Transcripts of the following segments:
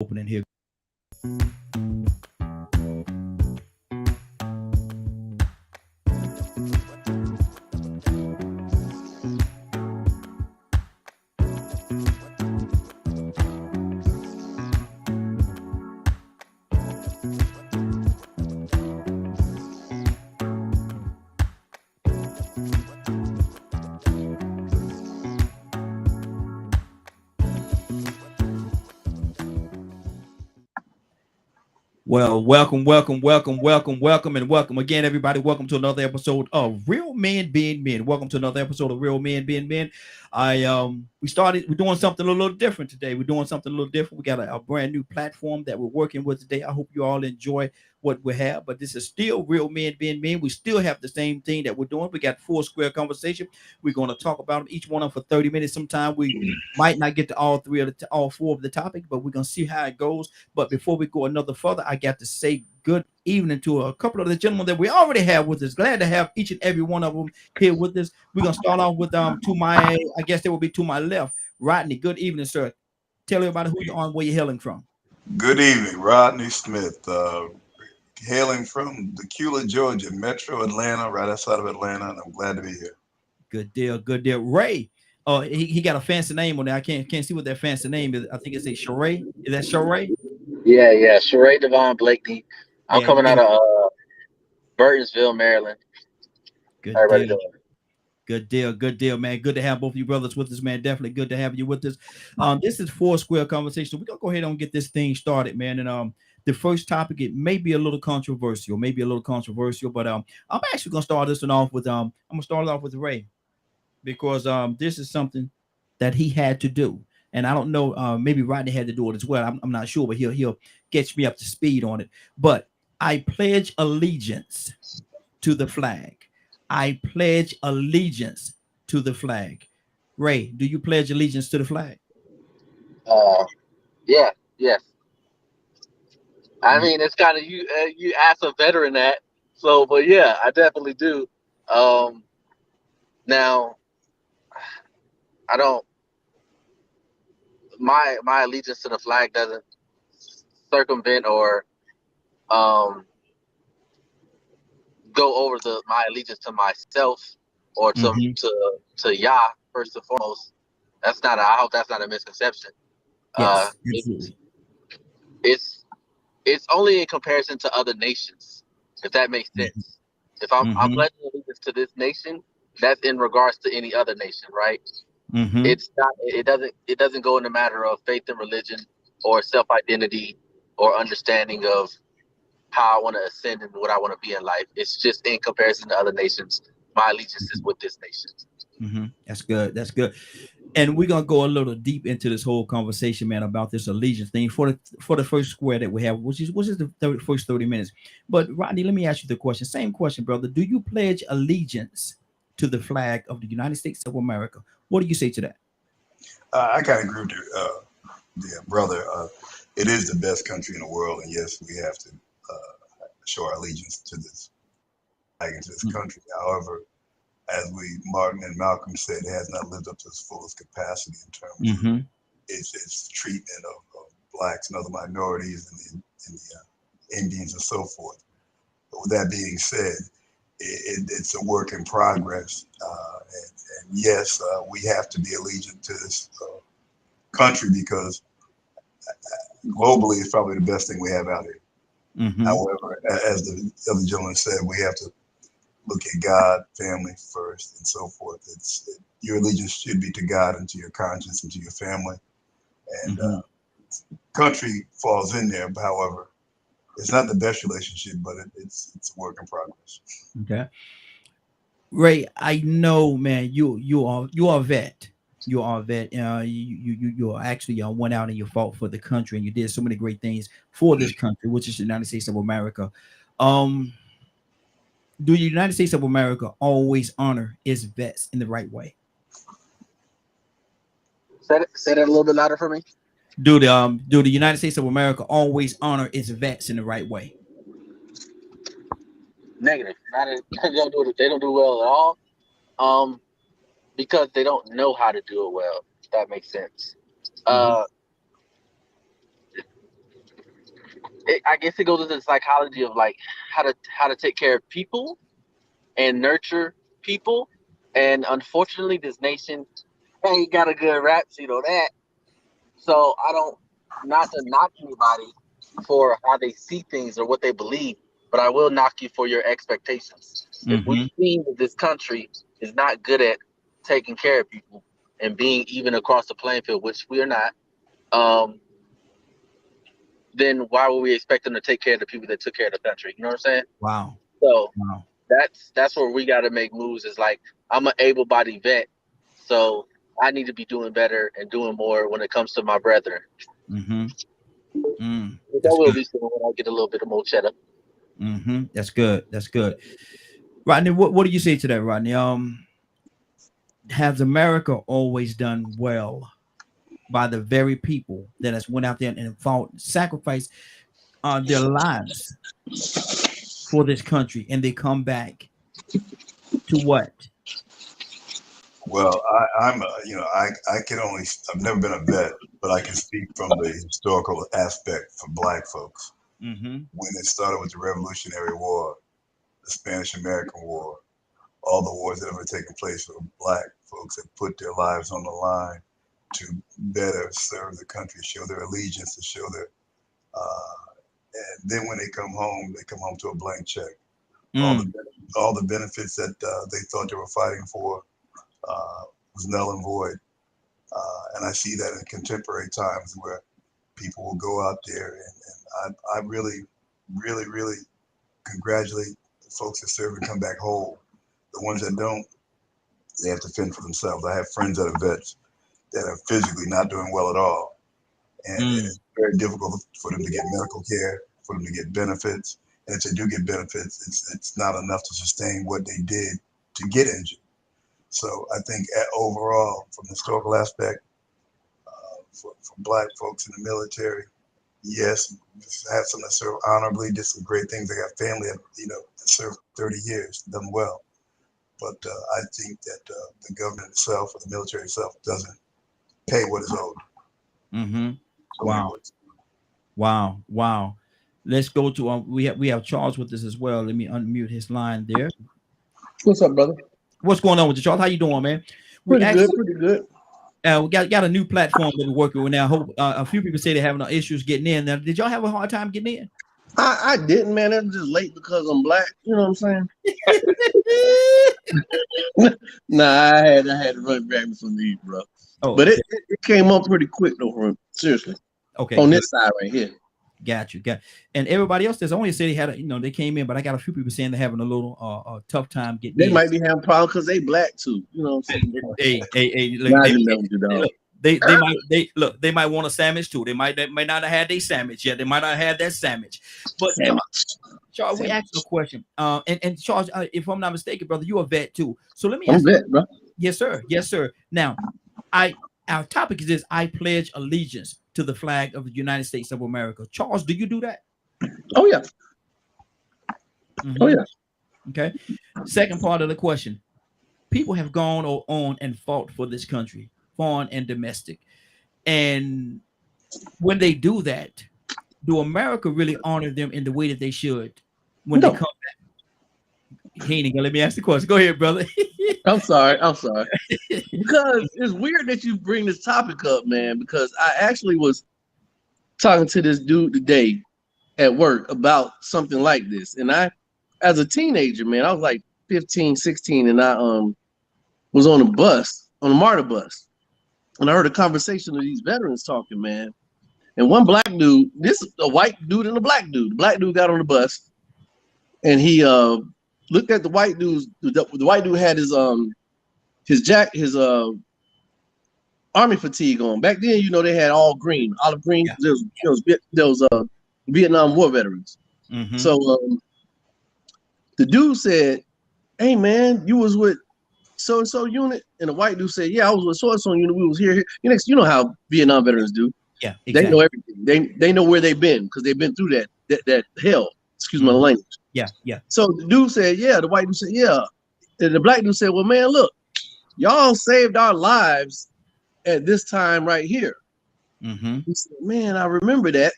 opening here. Well, welcome, and welcome again, everybody. Welcome to another episode of Real Men Being Men. Welcome to another episode of Real Men Being Men. We're doing something a little different today. We're doing something a little different. We got a brand new platform that we're working with today. I hope you all enjoy what we have. But this is still Real Men Being Men. We still have the same thing that we're doing. We got four square conversation. We're going to talk about them, each one of them for 30 minutes. Sometime we might not get to all four of the topics, but we're gonna see how it goes. But before we go another further, I got to say good evening to a couple of the gentlemen that we already have with us. Glad to have each and every one of them here with us. We're gonna start off with to my, I guess they will be to my left. Rodney, good evening, sir. Tell everybody who you are and where you're hailing from. Good evening, Rodney Smith, hailing from Decula, Georgia, Metro Atlanta, right outside of Atlanta, and I'm glad to be here. Good deal, good deal. Ray, he got a fancy name on there. I can't see what that fancy name is. I think it's a Sheree. Is that Sheree? Yeah. Sheree Devon Blakeney. I'm Yeah, coming yeah. out of Burtonsville, Maryland. How Good everybody deal. doing? Good deal, man. Good to have both of you brothers with us, man. Definitely good to have you with us. This is four square conversation. We're gonna go ahead and get this thing started, man. And the first topic, it may be a little controversial, but I'm actually gonna start this one off with I'm gonna start it off with Ray because this is something that he had to do. And I don't know, maybe Rodney had to do it as well. I'm not sure, but he'll catch me up to speed on it. But I pledge allegiance to the flag. I pledge allegiance to the flag. Ray, do you pledge allegiance to the flag? Uh, yeah, yes. I Mm. mean, it's kind of you ask a veteran that. So, but yeah, I definitely do. Um, Now, I don't. My allegiance to the flag doesn't circumvent or um go over the my allegiance to myself or Mm-hmm. to Yah first and foremost. That's not. I hope that's not a misconception. Uh, Yes, it's absolutely. it's it's only in comparison to other nations, if that makes sense. If I'm Mm-hmm. pledging allegiance to this nation, that's in regards to any other nation, right? Mm-hmm. It's not. It doesn't go in the matter of faith and religion or self identity or understanding of how I want to ascend and what I want to be in life. It's just in comparison to other nations. My allegiance is with this nation. Mm-hmm. That's good. That's good. And we're gonna go a little deep into this whole conversation, man, about this allegiance thing for the first square that we have, which is the first 30 minutes. But Rodney, let me ask you the question. Same question, brother. Do you pledge allegiance to the flag of the United States of America? What do you say to that? I kind of agree with the brother. It is the best country in the world, and yes, we have to show our allegiance to this flag and to this country. However, as Martin and Malcolm said, it has not lived up to its fullest capacity in terms of Mm-hmm. its treatment of blacks and other minorities and the Indians and so forth. But with that being said, it's a work in progress. And yes, we have to be allegiant to this country because globally it's probably the best thing we have out here. Mm-hmm. However, as the other gentleman said, we have to look at God, family first, and so forth. Your allegiance should be to God and to your conscience and to your family. And Mm-hmm. country falls in there. However, it's not the best relationship, but it's a work in progress. Okay. Ray, I know, man. You are a vet. You are a vet. You are actually went out and you fought for the country and you did so many great things for this country, which is the United States of America. Um, do the United States of America always honor its vets in the right way? Say that a little bit louder for me. Do the United States of America always honor its vets in the right way? Negative. Not a, they don't do it. They don't do well at all. Um, because they don't know how to do it well. If that makes sense. Mm-hmm. Uh, I guess it goes into the psychology of like how to take care of people and nurture people. And unfortunately, this nation ain't got a good rap sheet on that. So I don't, not to knock anybody for how they see things or what they believe, but I will knock you for your expectations. If we see that this country is not good at taking care of people and being even across the playing field, which we are not, then why would we expect them to take care of the people that took care of the country? You know what I'm saying? Wow. So Wow. that's where we got to make moves. Is like, I'm an able-bodied vet, so I need to be doing better and doing more when it comes to my brethren. That will be soon when I get a little bit of more cheddar. That's good. That's good. Rodney, what do you say to that, Rodney? Has America always done well by the very people that has went out there and fought, sacrificed their lives for this country, and they come back to what? Well, I'm I can only, I've never been a vet, but I can speak from the historical aspect for Black folks. When it started with the Revolutionary War, the Spanish-American War, all the wars that ever taken place for Black folks that put their lives on the line to better serve the country, show their allegiance, to show their, and then when they come home to a blank check. All the benefits that they thought they were fighting for was null and void. And I see that in contemporary times where people will go out there, and I really, really, really congratulate the folks that serve and come back whole. The ones that don't, they have to fend for themselves. I have friends that are vets that are physically not doing well at all. And it's very difficult for them to get medical care, for them to get benefits. And if they do get benefits, it's not enough to sustain what they did to get injured. So I think overall, from the historical aspect, for Black folks in the military, yes, have some that serve honorably, did some great things. They got family that, that served 30 years, done well. But I think that the government itself or the military itself doesn't pay what is owed. So Wow. Let's go to we have Charles with us as well. Let me unmute his line there. What's up, brother? What's going on with you, Charles? How you doing, man? Pretty good. We got a new platform that we're working with now. I hope a few people say they're having issues getting in. Now, did y'all have a hard time getting in? I didn't, man. It was just late because I'm Black. You know what I'm saying? Nah, I had to run back with some leave, bro. Oh, but it came up pretty quick though. Seriously. Okay. On this side right here. Got you. And everybody else, there's only said they had they came in, but I got a few people saying they're having a little tough time getting in. They might be having problems because they Black too. You know what I'm saying? They might want a sandwich too. They might not have had their sandwich yet. They might not have had that sandwich. But Charles, we asked you a question. And Charles, if I'm not mistaken, brother, you're a vet too. So let me ask you. Vet, bro. Yes, sir. Now, our topic is this: I pledge allegiance to the flag of the United States of America. Charles, do you do that? Oh yeah. Oh yeah. Okay. Second part of the question: people have gone on and fought for this country, foreign and domestic, and when they do that, do America really honor them in the way that they should when they come back? He ain't gonna let me ask the question. Go ahead, brother. I'm sorry. Because it's weird that you bring this topic up, man, because I actually was talking to this dude today at work about something like this. And I, as a teenager, man, I was like 15, 16, and I was on a MARTA bus. And I heard a conversation of these veterans talking, man. And one Black dude, this is a white dude and a Black dude. The Black dude got on the bus and he looked at the white dude. The white dude had his army fatigue on. Back then, they had all green, olive green. Yeah. There was Vietnam War veterans. So the dude said, "Hey man, you was with so and so unit," and the white dude said, "Yeah, I was with so and so unit. We was here. You know how Vietnam veterans do. Yeah, exactly. They know everything. They know where they've been because they've been through that hell. Excuse my language. Yeah. So the dude said, yeah. The white dude said, yeah. And the Black dude said, well, man, look, y'all saved our lives at this time right here. He said, man, I remember that.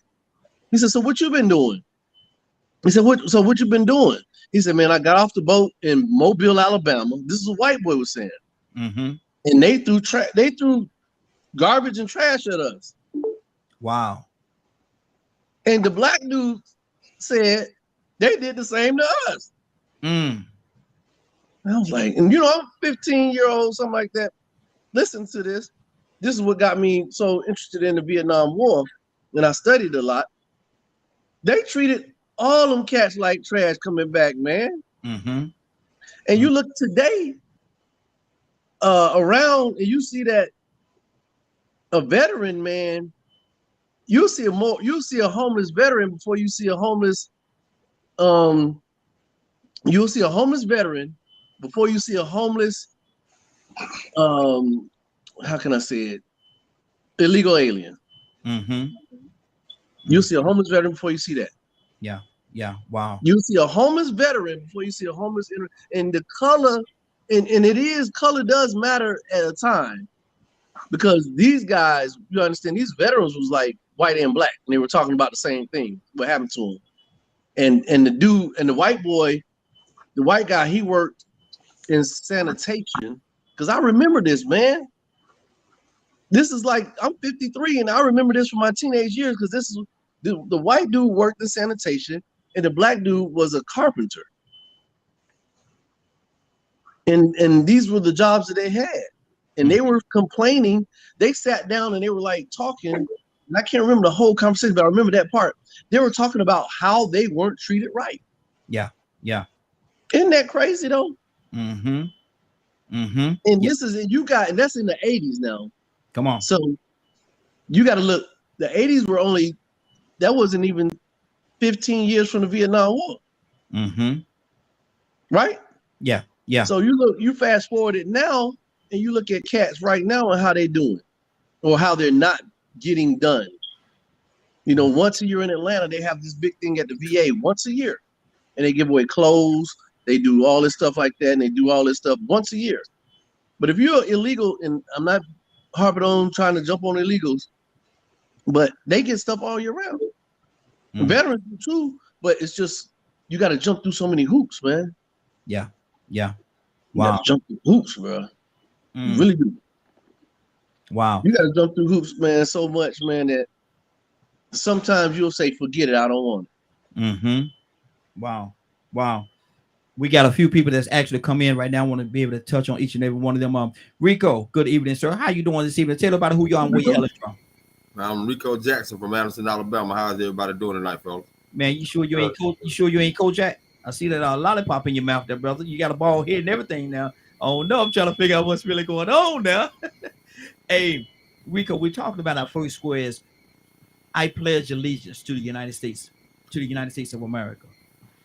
He said, so what you been doing? He said, what you been doing? He said, man, I got off the boat in Mobile, Alabama. This is a white boy was saying. Mm-hmm. And they threw garbage and trash at us. Wow. And the black dude said they did the same to us. Mm. I was like, and I'm 15-year-old, something like that. Listen to this. This is what got me so interested in the Vietnam War. And I studied a lot. They treated all them cats like trash coming back, man. Mm-hmm. And you look today around and you see that a veteran, man, you'll see a homeless veteran before you see a homeless you'll see a homeless veteran before you see a homeless how can I say it? Illegal alien. Mm-hmm. You'll see a homeless veteran before you see that. Yeah. Yeah. Wow. You see a homeless veteran before you see a homeless and the color, and color does matter at a time, because these guys, you understand, these veterans was like white and black, and they were talking about the same thing, what happened to them. And the dude and the white boy, the white guy, he worked in sanitation, because I remember this, man. This is like, I'm 53 and I remember this from my teenage years, because this is the white dude worked in sanitation and the black dude was a carpenter. And these were the jobs that they had. And they were complaining. They sat down and they were like talking. And I can't remember the whole conversation, but I remember that part. They were talking about how they weren't treated right. Yeah. Yeah. Isn't that crazy though? Mm-hmm. Mm-hmm. And this is, and that's in the 80s now. Come on. So you got to look, the 80s were only, that wasn't even 15 years from the Vietnam War. Mm-hmm. Right? Yeah. Yeah. So you fast forward it now and you look at cats right now and how they doing or how they're not getting done. Once a year in Atlanta, they have this big thing at the VA once a year, and they give away clothes. They do all this stuff like that, and they do all this stuff once a year. But if you're illegal, and I'm not harping on trying to jump on illegals, but they get stuff all year round. Mm. Veterans do too, but it's just, you got to jump through so many hoops, man. Yeah. Yeah. You Wow. got to jump through hoops, bro. Mm. You really do. Wow. You got to jump through hoops, man, so much, man, that sometimes you'll say, forget it, I don't want it. Mm-hmm. Wow. Wow. We got a few people that's actually come in right now. I want to be able to touch on each and every one of them. Rico, good evening, sir. How you doing this evening? Tell everybody who you are and where you hailing from. I'm Rico Jackson from Anderson, Alabama. How's everybody doing tonight, fellas? Man, you sure you ain't Kojak? I see that lollipop in your mouth there, brother. You got a bald head and everything now. Oh no, I'm trying to figure out what's really going on now. Hey, Rico, we're talking about our first square is I pledge allegiance to the United States of America.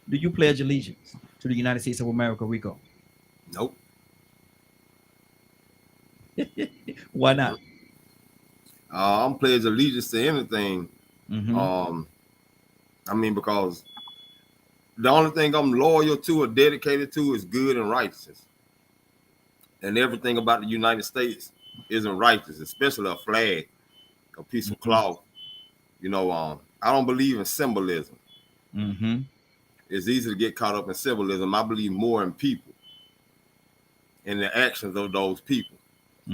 Do you pledge allegiance to the United States of America, Rico? Nope. Why not? I'm pledge allegiance to anything. Mm-hmm. Because the only thing I'm loyal to or dedicated to is good and righteousness. And everything about the United States isn't righteous, especially a flag, a piece of cloth. I don't believe in symbolism. Mm-hmm. It's easy to get caught up in symbolism. I believe more in people, in the actions of those people,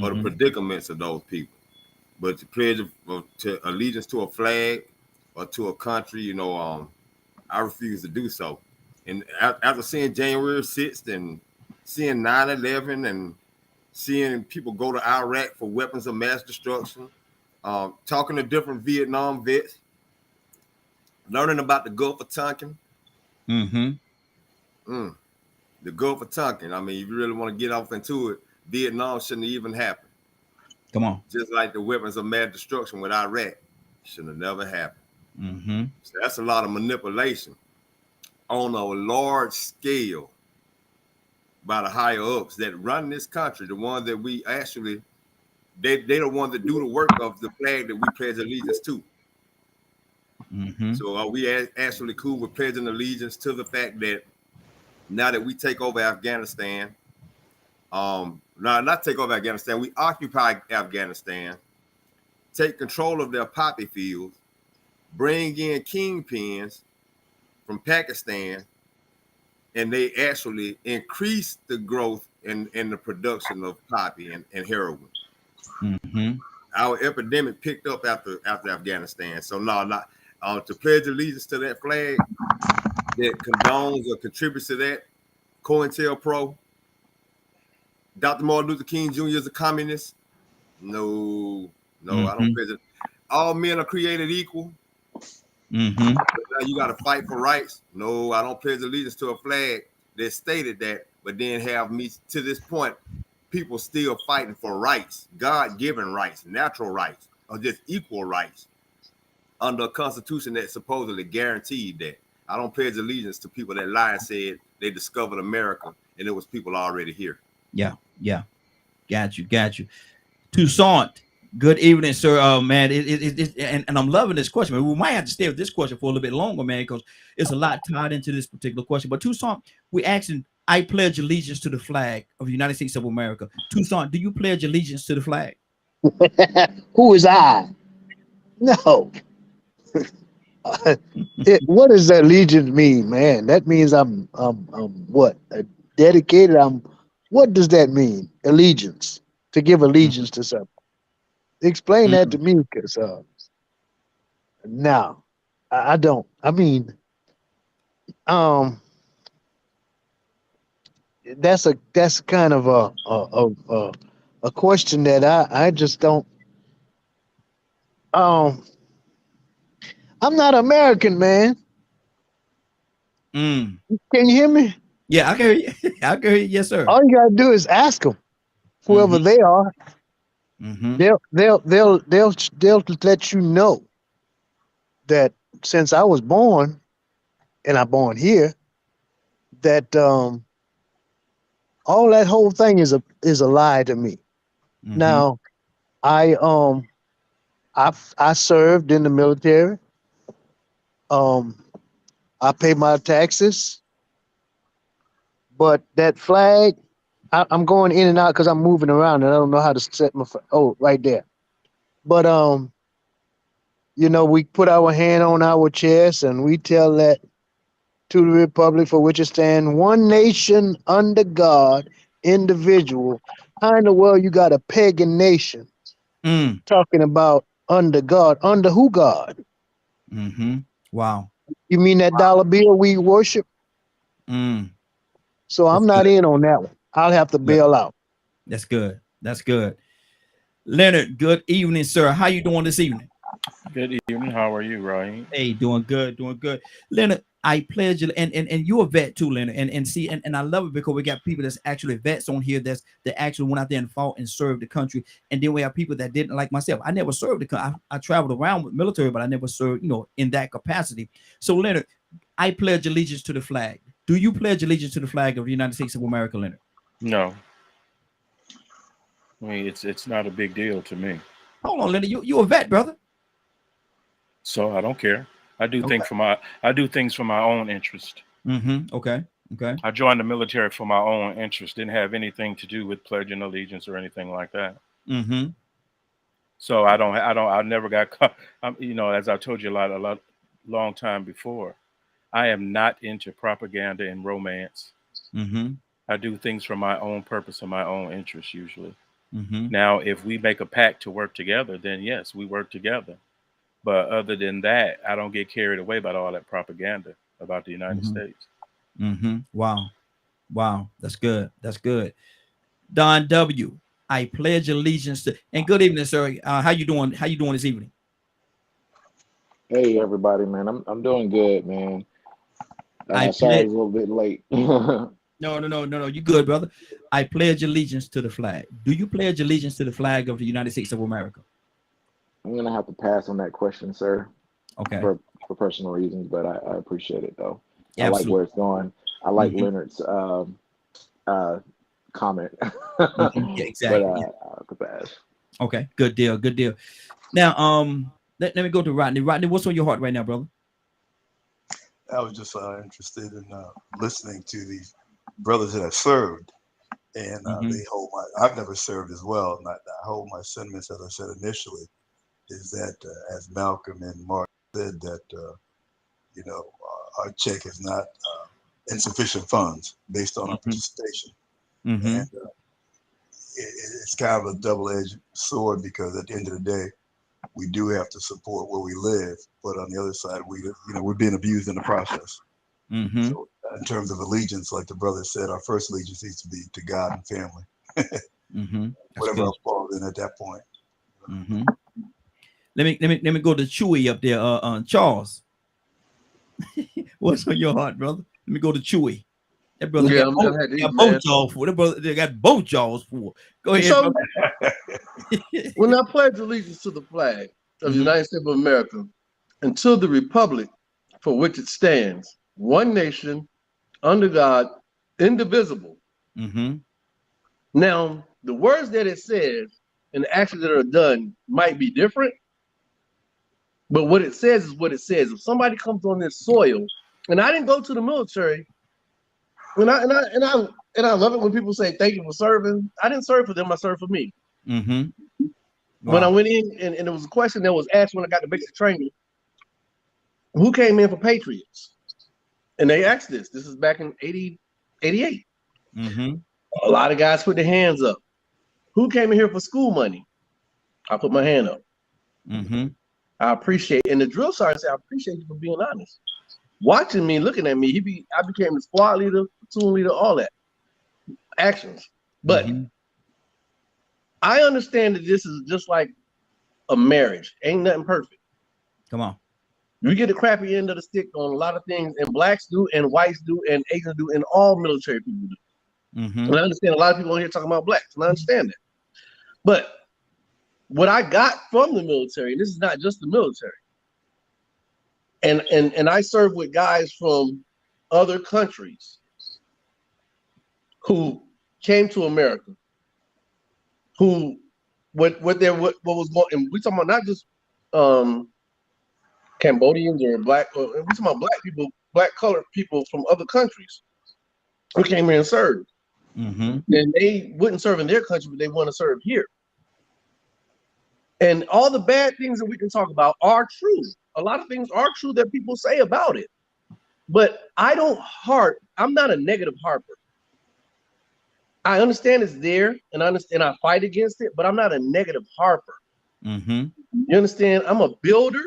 or the predicaments of those people. But to pledge to allegiance to a flag or to a country, I refuse to do so. And after seeing January 6th and seeing 9/11 and seeing people go to Iraq for weapons of mass destruction, talking to different Vietnam vets, learning about the Gulf of Tonkin. Mm-hmm. The Gulf of Tonkin. If you really want to get off into it, Vietnam shouldn't even happen. Come on. Just like the weapons of mass destruction with Iraq should have never happened. Mm-hmm. So that's a lot of manipulation on a large scale by the higher ups that run this country, the ones that we actually, they're the ones that do the work of the flag that we pledge allegiance to. Mm-hmm. So are we actually cool with pledging allegiance to the fact that now that we take over Afghanistan, not take over Afghanistan, we occupy Afghanistan, take control of their poppy fields, bring in kingpins from Pakistan, and they actually increased the growth in the production of poppy and heroin. Mm-hmm. Our epidemic picked up after Afghanistan. So no, not to pledge allegiance to that flag that condones or contributes to that. COINTELPRO, Dr. Martin Luther King Jr. is a communist. No, I don't pledge it. All men are created equal. Mm-hmm. Now you got to fight for rights. No, I don't pledge allegiance to a flag that stated that, but then have me to this point, people still fighting for rights, God-given rights, natural rights, or just equal rights under a constitution that supposedly guaranteed that. I don't pledge allegiance to people that lie and said they discovered America and it was people already here. Yeah. Got you. Toussaint, good evening, sir. Man, and I'm loving this question. Man, we might have to stay with this question for a little bit longer, man, because it's a lot tied into this particular question. But Toussaint, we asking, I pledge allegiance to the flag of the United States of America. Toussaint, do you pledge allegiance to the flag? Who is I? No. What does allegiance mean, man? That means I'm what? Dedicated. What does that mean? Allegiance. To give allegiance to something. Explain that to me, because no, I don't. I mean, that's kind of a question that I just don't. I'm not American, man. Can you hear me? Yeah, I can hear you. I can hear you. Yes, sir. All you gotta do is ask them, whoever they are. They'll let you know that since I was born, and I born here, that all that whole thing is a lie to me. Now, I served in the military. I pay my taxes, but that flag, I'm going in and out because I'm moving around and I don't know how to set my. Oh, right there. But you know, we put our hand on our chest and we tell that to the republic for which it stands, one nation under God, individual. How in the world you got a pagan nation talking about under God? Under who God? Wow. You mean that dollar bill we worship? So I'm not in on that one. I'll have to bail out. That's good. Leonard, good evening, sir. How you doing this evening? Good evening. How are you, Ryan? Hey, doing good. Leonard, I pledge you, and you're a vet too, Leonard. And I love it because we got people that's actually vets on here that actually went out there and fought and served the country. And then we have people that didn't, like myself. I never served the country. I traveled around with military, but I never served, in that capacity. So, Leonard, I pledge allegiance to the flag. Do you pledge allegiance to the flag of the United States of America, Leonard? No. I mean, it's not a big deal to me. Hold on, Leonard. You a vet, brother. So I don't care. I do things for my own interest. Okay. I joined the military for my own interest. Didn't have anything to do with pledging allegiance or anything like that. So I never got caught. As I told you a long time before, I am not into propaganda and romance. I do things for my own purpose and my own interest usually. Now, if we make a pact to work together, then yes, we work together. But other than that, I don't get carried away by all that propaganda about the United States. Wow. That's good. Don W., I pledge allegiance to, and good evening, sir. How you doing this evening? Hey everybody, man. I'm doing good, man. Sorry, I was a little bit late. No. You good, brother. I pledge allegiance to the flag. Do you pledge allegiance to the flag of the United States of America? I'm gonna have to pass on that question, sir. Okay. For personal reasons, but I appreciate it though. Yeah, I like where it's going. I like Leonard's comment. Yeah, exactly. But I'll have to pass. Okay, good deal. Now, let me go to Rodney. Rodney, what's on your heart right now, brother? I was just interested in listening to these brothers that have served, and they hold I've never served as well, and I hold my sentiments, as I said initially, is that as Malcolm and Martin said that our check is not insufficient funds based on our participation, and it's kind of a double-edged sword because at the end of the day, we do have to support where we live, but on the other side, we're being abused in the process. So in terms of allegiance, like the brother said, our first allegiance needs to be to God and family. Whatever else falls in at that point. Let me go to Chewy up there. Charles, what's on your heart, brother? Let me go to Chewy. That brother got both jaws for. That brother they got both jaws for. Go ahead. So, when I pledge allegiance to the flag of the United States of America and to the republic for which it stands, one nation, under God, indivisible. Now, the words that it says and the actions that are done might be different, but what it says is what it says. If somebody comes on this soil, and I didn't go to the military, and I love it when people say thank you for serving. I didn't serve for them; I served for me. When I went in, and there was a question that was asked when I got the basic training, who came in for Patriots? And they asked this. This is back in 88. A lot of guys put their hands up. Who came in here for school money? I put my hand up. I appreciate, and the drill sergeant said, I appreciate you for being honest. Watching me, looking at me, I became the squad leader, platoon leader, all that. Actions. But I understand that this is just like a marriage. Ain't nothing perfect. Come on. We get the crappy end of the stick on a lot of things, and blacks do, and whites do, and Asians do, and all military people do. And I understand a lot of people on here talking about blacks, and I understand that. But what I got from the military, and this is not just the military, and I serve with guys from other countries who came to America, who what was going, and we talking about not just Cambodians or black, or we talking about black people, black colored people from other countries who came here and served. And they wouldn't serve in their country, but they want to serve here. And all the bad things that we can talk about are true. A lot of things are true that people say about it. But I'm not a negative harper. I understand it's there, and I fight against it, but I'm not a negative harper. You understand? I'm a builder,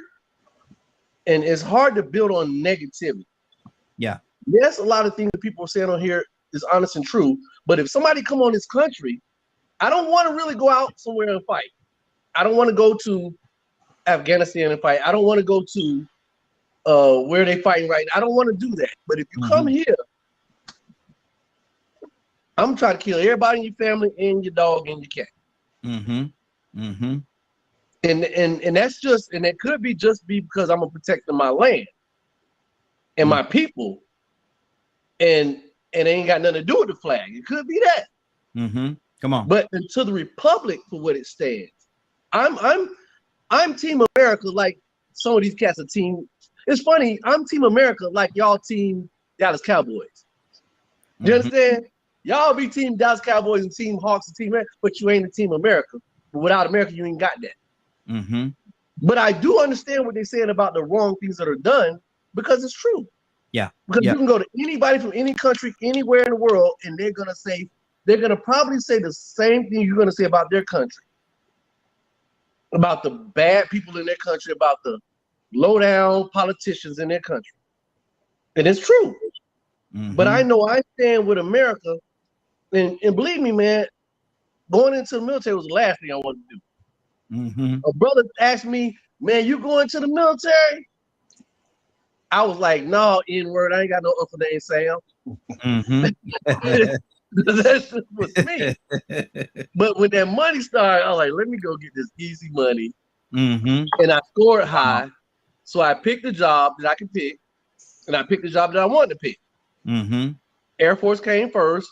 and it's hard to build on negativity. Yeah. Yes, a lot of things that people are saying on here is honest and true, but if somebody come on this country, I don't want to really go out somewhere and fight. I don't want to go to Afghanistan and fight. I don't want to go to where they fighting right now. I don't want to do that. But if you come here, I'm trying to kill everybody in your family and your dog and your cat. And that's just, and it could be just because I'm protecting my land and my people, and it ain't got nothing to do with the flag. It could be that. Come on. But until the republic for what it stands, I'm Team America like some of these cats are team. It's funny, I'm Team America like y'all Team Dallas Cowboys. You understand? Y'all be Team Dallas Cowboys and Team Hawks and Team America, but you ain't a Team America. But without America, you ain't got that. But I do understand what they're saying about the wrong things that are done because it's true. Yeah. Because you can go to anybody from any country, anywhere in the world, and they're gonna probably say the same thing you're gonna say about their country, about the bad people in their country, about the low down politicians in their country, and it's true. But I know I stand with America, and believe me, man, going into the military was the last thing I wanted to do. A brother asked me, "Man, you going to the military?" I was like, "No, N-word, I ain't got no upper name, Sam." That shit was me. But when that money started, I was like, let me go get this easy money. And I scored high. So I picked the job that I could pick, and I picked the job that I wanted to pick. Air Force came first.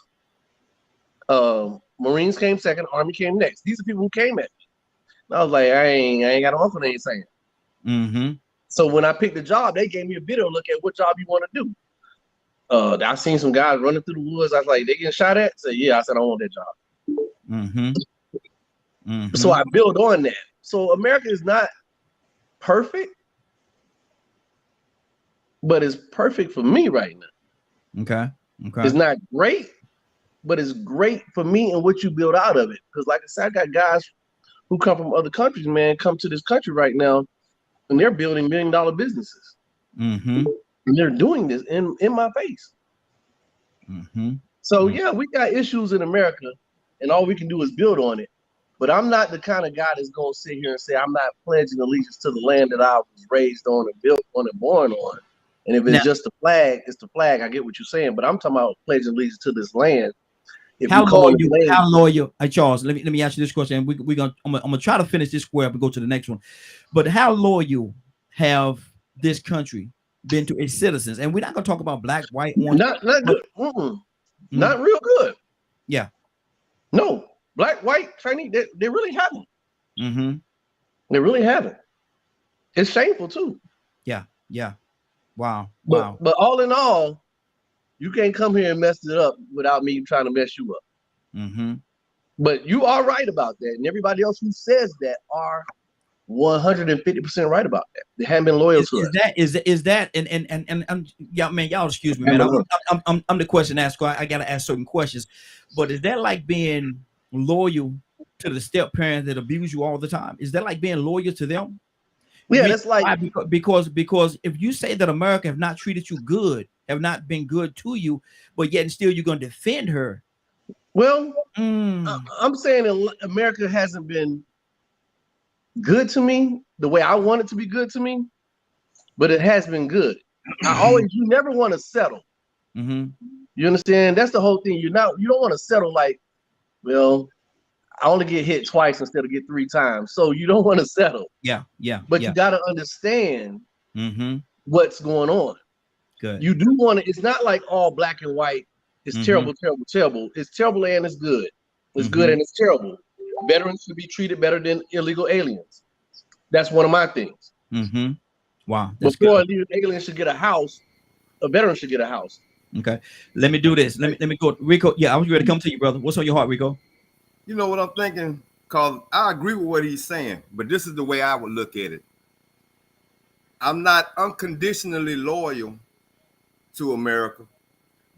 Marines came second. Army came next. These are people who came at me. And I was like, I ain't got no upper name, Sam. So when I picked the job, they gave me a video look at what job you want to do. I seen some guys running through the woods. I was like, they getting shot at? So yeah, I said I want that job. So I build on that. So America is not perfect, but it's perfect for me right now. Okay. It's not great, but it's great for me and what you build out of it. Because like I said, I got guys who come from other countries, man, come to this country right now, and they're building $1 million businesses. Mm-hmm. And they're doing this in my face. Mm-hmm. So yeah, we got issues in America, and all we can do is build on it. But I'm not the kind of guy that's gonna sit here and say I'm not pledging allegiance to the land that I was raised on and built on and born on. And if it's just the flag, it's the flag. I get what you're saying, but I'm talking about pledging allegiance to this land. How loyal, Charles? Let me ask you this question. I'm gonna try to finish this square, but go to the next one. But how loyal have this country been to its citizens? And we're not gonna talk about black, white, orange. Not good. Not real good. Yeah. No, black, white, Chinese. They really haven't. Mm-hmm. They really haven't. It's shameful too. Yeah. Yeah. Wow. But all in all, you can't come here and mess it up without me trying to mess you up. Mm-hmm. But you are right about that, and everybody else who says that are 150% right about that. They haven't been loyal to us. Is that and yeah, man, y'all excuse me, man. I'm the question asker. I gotta ask certain questions, but is that like being loyal to the step parents that abuse you all the time? Is that like being loyal to them? Yeah, that's like because if you say that America have not treated you good, have not been good to you, but yet and still you're gonna defend her. Well, I'm saying America hasn't been good to me the way I want it to be good to me, but it has been good. You never want to settle. Mm-hmm. You understand? That's the whole thing. You don't want to settle like, well, I only get hit twice instead of get 3 times. So you don't want to settle. Yeah. But you got to understand what's going on. Good. You do want to, it's not like all black and white. It's terrible, terrible, terrible. It's terrible and it's good. It's good and it's terrible. Veterans should be treated better than illegal aliens. That's one of my things. Mm-hmm. Wow. Before illegal aliens should get a house, a veteran should get a house. Okay. Let me do this. Let me go. Rico, yeah, I was ready to come to you, brother. What's on your heart, Rico? You know what I'm thinking? Because I agree with what he's saying, but this is the way I would look at it. I'm not unconditionally loyal to America,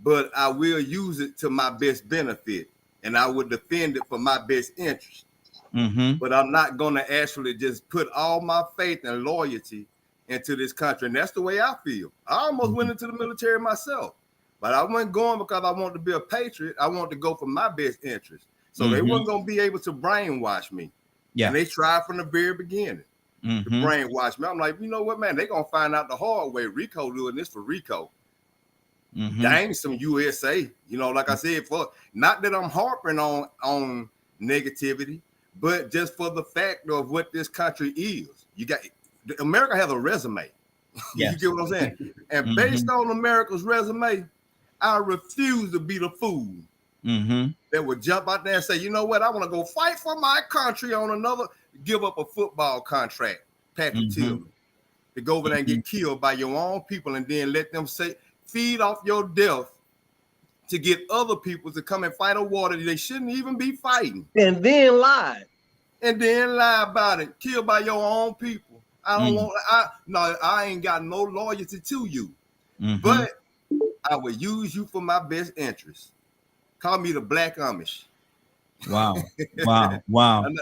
but I will use it to my best benefit, and I would defend it for my best interest. Mm-hmm. But I'm not going to actually just put all my faith and loyalty into this country, and that's the way I feel. I almost went into the military myself, but I wasn't going because I wanted to be a patriot. I wanted to go for my best interest. So they weren't going to be able to brainwash me. Yeah. And they tried from the very beginning to brainwash me. I'm like, you know what, man? They're going to find out the hard way. Rico doing this for Rico. Dang, some USA. You know, like I said, for not that I'm harping on negativity, but just for the fact of what this country is. America has a resume. You get what I'm saying? And based on America's resume, I refuse to be the fool that would jump out there and say, you know what, I want to go fight for my country on another, give up a football contract, Patrick Tillman, to go over there and get killed by your own people and then let them feed off your death to get other people to come and fight a war that they shouldn't even be fighting. And then lie. About it, killed by your own people. I ain't got no loyalty to you, but I will use you for my best interest. Call me the Black Amish. Wow. The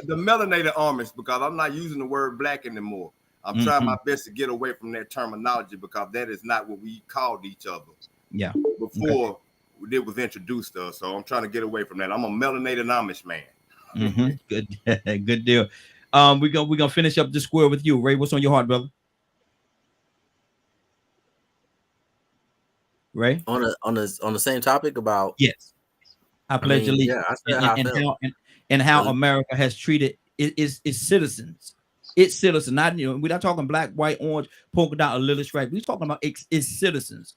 melanated Amish, because I'm not using the word black anymore. I'm trying my best to get away from that terminology because that is not what we called each other. Yeah. Before it was introduced to us. So I'm trying to get away from that. I'm a melanated Amish man. Good deal. We're gonna finish up this square with you, Ray. What's on your heart, brother? Ray? On the same topic about I pledge allegiance. And how America has treated its citizens. Its citizens, not we're not talking black, white, orange, polka dot, or little stripe. We're talking about its citizens.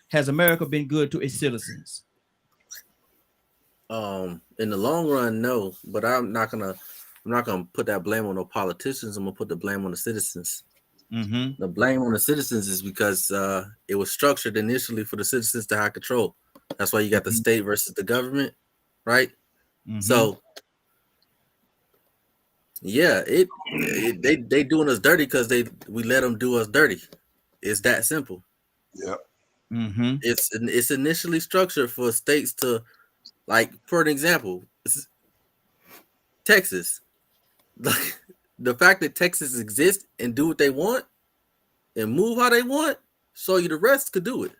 Has America been good to its citizens? In the long run, no. But I'm not gonna put that blame on no politicians. I'm gonna put the blame on the citizens. The blame on the citizens is because it was structured initially for the citizens to have control. That's why you got the state versus the government, right? So yeah, they doing us dirty because we let them do us dirty. It's that simple. Yeah. Mm-hmm. It's initially structured for states to, like, for an example, Texas. The fact that Texas exists and do what they want and move how they want, so you the rest could do it.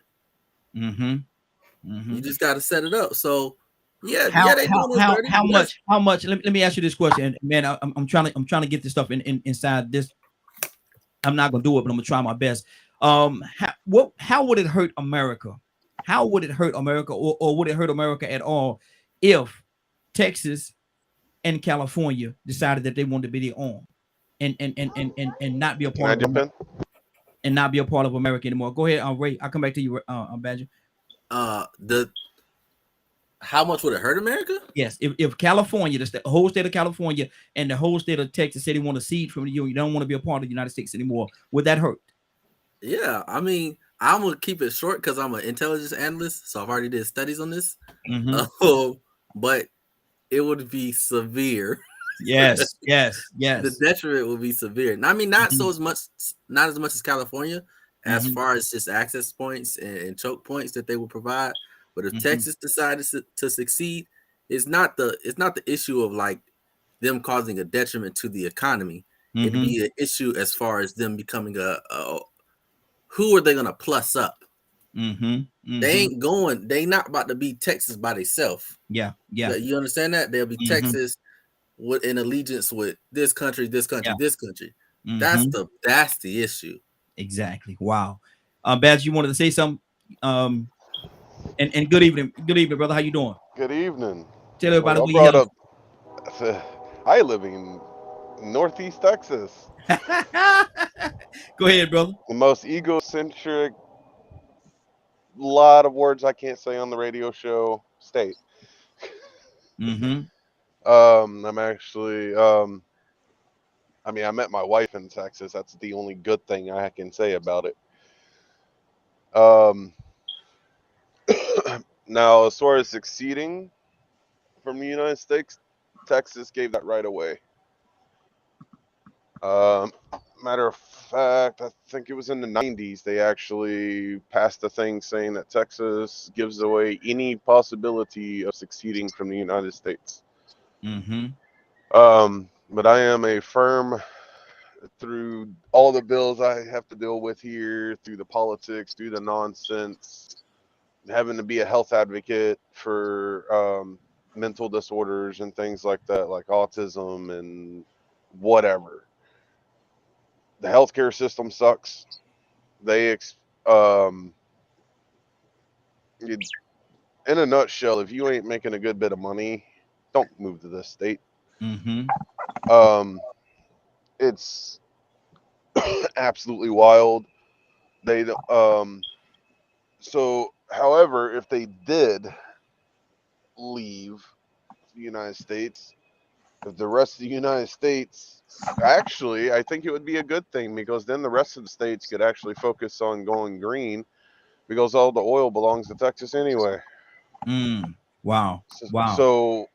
Mm-hmm. Mm-hmm. You just got to set it up. So they doing how dirty. how much let me ask you this question, man. I'm trying to get this stuff in inside this. I'm not gonna do it, but I'm gonna try my best. How would it hurt America? How would it hurt America, or would it hurt America at all if Texas and California decided that they wanted to be their own and not be a part of America, and not be a part of America anymore? Go ahead, Ray. I'll come back to you, Badger. How much would it hurt America? Yes, if California, the whole state of California and the whole state of Texas said they want to cede from you don't want to be a part of the United States anymore, would that hurt? Yeah, I mean, I'm gonna keep it short because I'm an intelligence analyst, so I've already did studies on this. Mm-hmm. But it would be severe. Yes. The detriment will be severe. And I mean, not Mm-hmm. not as much as California, as Mm-hmm. far as just access points and choke points that they will provide. But if Mm-hmm. Texas decided to succeed, it's not the issue of like them causing a detriment to the economy. Mm-hmm. It'd be an issue as far as them becoming who are they gonna plus up? Mm-hmm. Mm-hmm. They not about to be Texas by themselves. Yeah. You understand that? They'll be Mm-hmm. Texas with an allegiance with this country. Yeah. This country. Mm-hmm. That's the issue. Exactly. Wow. Badge, you wanted to say something? And good evening, brother. How you doing? Good evening. Tell everybody Well, who you up. I live in Northeast Texas. Go ahead, brother. The most egocentric, lot of words I can't say on the radio show state. Mm-hmm. I'm actually I mean, I met my wife in Texas. That's the only good thing I can say about it. Now, as far as succeeding from the United States, Texas gave that right away. Matter of fact, I think it was in the 90s, they actually passed a thing saying that Texas gives away any possibility of succeeding from the United States. Mm-hmm. But I am a firm, through all the bills I have to deal with here, through the politics, through the nonsense, having to be a health advocate for mental disorders and things like that, like autism and whatever. The healthcare system sucks. In a nutshell, if you ain't making a good bit of money, don't move to this state. Mm-hmm. It's absolutely wild. So, however, if they did leave the United States, if the rest of the United States, actually, I think it would be a good thing, because then the rest of the states could actually focus on going green, because all the oil belongs to Texas anyway. Wow. So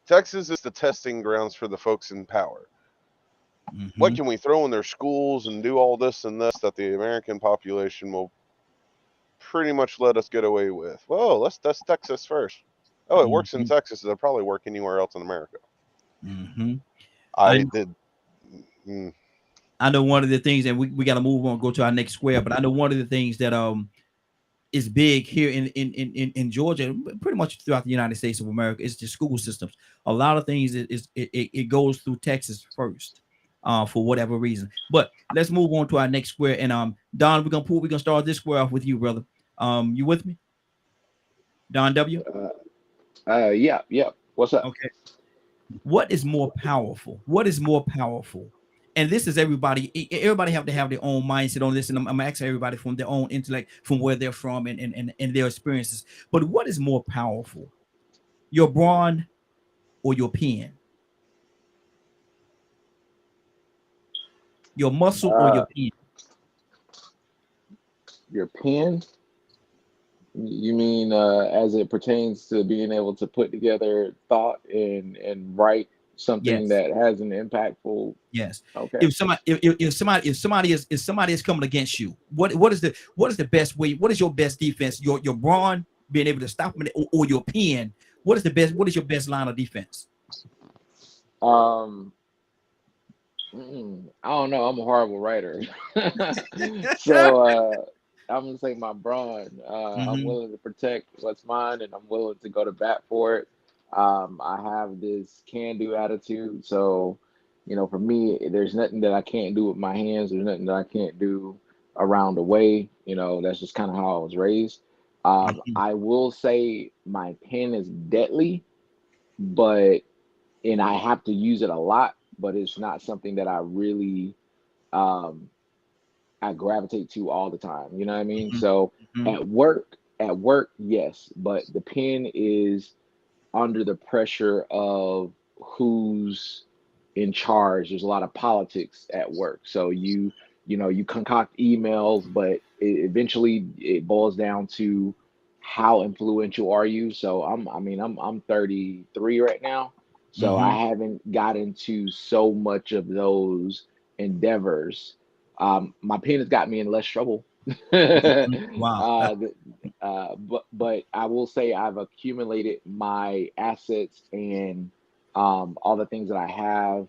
Texas is the testing grounds for the folks in power. Mm-hmm. What can we throw in their schools and do all this and this that the American population will pretty much let us get away with? Well, let's test Texas first. Oh, it works in Texas. It'll probably work anywhere else in America. Mm-hmm. I know one of the things, and we got to move on, go to our next square. But I know one of the things that is big here in Georgia, pretty much throughout the United States of America, is the school systems. A lot of things it goes through Texas first, for whatever reason. But let's move on to our next square. And Don, we're gonna start this square off with you, brother. You with me? Don W. Yeah. What's up? Okay. What is more powerful? And this is everybody. Everybody have to have their own mindset on this, and I'm asking everybody from their own intellect, from where they're from, and their experiences. But what is more powerful, your brawn or your pen? Your muscle or your pen? Your pen? You mean as it pertains to being able to put together thought and write something that has an impactful. Yes. Okay. If somebody is coming against you, what is the best way? What is your best defense? Your brawn being able to stop them, or your pen? What is your best line of defense? I don't know. I'm a horrible writer. So I'm gonna say my brawn. I'm willing to protect what's mine, and I'm willing to go to bat for it. I have this can-do attitude. So, for me, there's nothing that I can't do with my hands. There's nothing that I can't do around the way. That's just kind of how I was raised. I will say my pen is deadly, and I have to use it a lot, but it's not something that I really I gravitate to all the time. You know what I mean? So at work, yes, but the pen is under the pressure of who's in charge. There's a lot of politics at work. So you concoct emails, but eventually it boils down to how influential are you. So I'm 33 right now. So I haven't got into so much of those endeavors. My pen has got me in less trouble. Wow. But I will say I've accumulated my assets and all the things that I have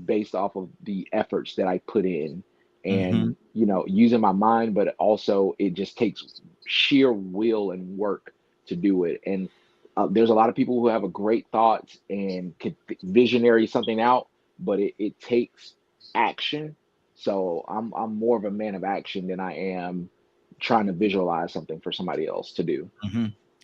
based off of the efforts that I put in, and using my mind, but also it just takes sheer will and work to do it. And there's a lot of people who have a great thoughts and could visionary something out, but it takes action. So I'm more of a man of action than I am trying to visualize something for somebody else to do.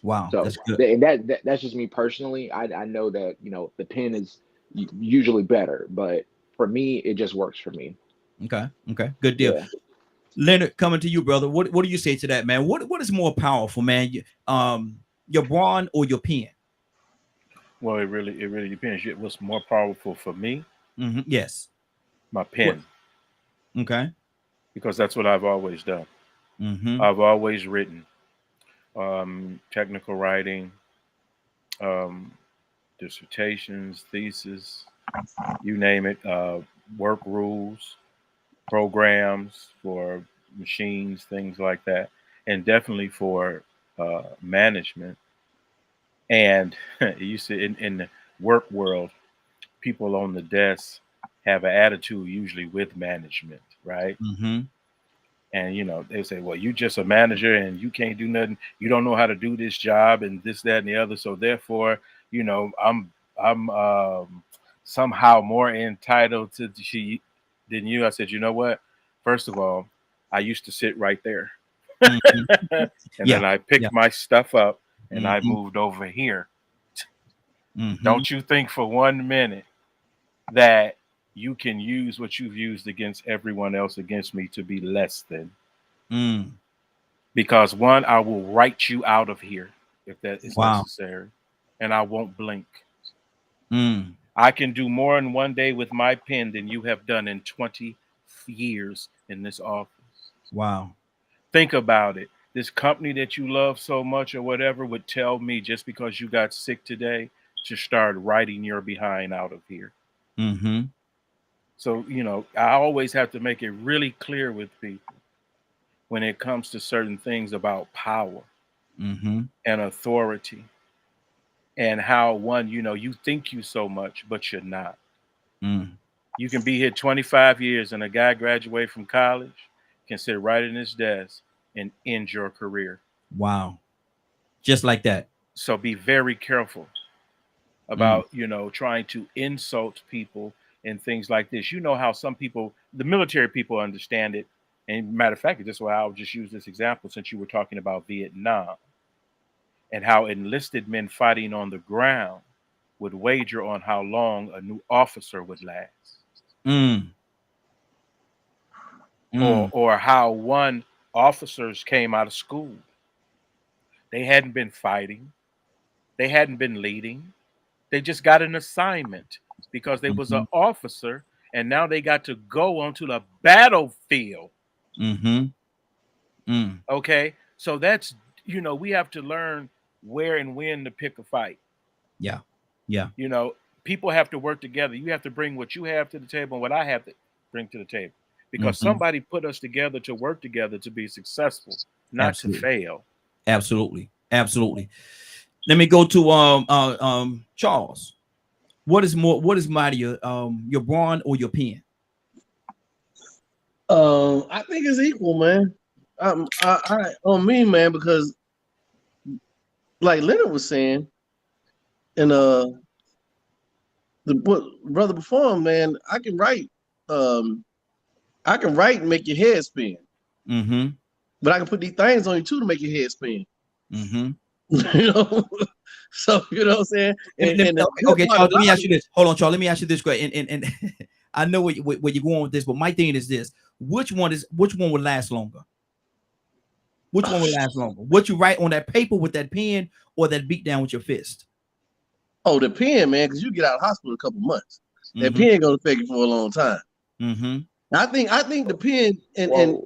Wow, so that's good. And that's just me personally. I know that the pen is usually better, but for me it just works for me. Okay, good deal. Yeah. Leonard, coming to you, brother. What do you say to that, man? What is more powerful, man? Your brawn or your pen? Well, it really depends. What's more powerful for me? Yes, my pen. Okay, because that's what I've always done. I've always written, technical writing, dissertations, thesis, you name it, work rules, programs for machines, things like that, and definitely for management. And you see in the work world, people on the desk have an attitude usually with management, right? And they say, well, you just a manager and you can't do nothing. You don't know how to do this job and this, that, and the other. So therefore, I'm somehow more entitled to than you. I said, you know what? First of all, I used to sit right there. And then I picked my stuff up and I moved over here. Don't you think for 1 minute that you can use what you've used against everyone else against me to be less than. Because one, I will write you out of here if that is necessary, and I won't blink. I can do more in 1 day with my pen than you have done in 20 years in this office. Wow. Think about it. This company that you love so much or whatever would tell me just because you got sick today to start writing your behind out of here. So, I always have to make it really clear with people when it comes to certain things about power and authority and how one, you think you so much, but you're not. You can be here 25 years and a guy graduate from college can sit right in his desk and end your career. Wow. Just like that. So be very careful about, trying to insult people and things like this. You know how some people, the military people understand it. And matter of fact, that's why I'll just use this example since you were talking about Vietnam and how enlisted men fighting on the ground would wager on how long a new officer would last. Or how one officers came out of school. They hadn't been fighting. They hadn't been leading. They just got an assignment because they was an officer, and now they got to go onto the battlefield. Okay, so that's we have to learn where and when to pick a fight. Yeah. people have to work together. You have to bring what you have to the table and what I have to bring to the table, because somebody put us together to work together to be successful, not to fail. Absolutely. Let me go to Charles. What is mightier, your brawn or your pen? I think it's equal, man. I on me, man, because like Leonard was saying, and the brother before him, man, I can write and make your head spin. But I can put these things on you too to make your head spin. You know, so you know what I'm saying. Okay, Charles, let me ask you this. Hold on, Charles. Let me ask you this question. And I know where you're going with this, but my thing is this: which one would last longer? Which one would last longer? What you write on that paper with that pen, or that beat down with your fist? Oh, the pen, man, because you get out of hospital in a couple months. That pen gonna affect you for a long time. I think the pen and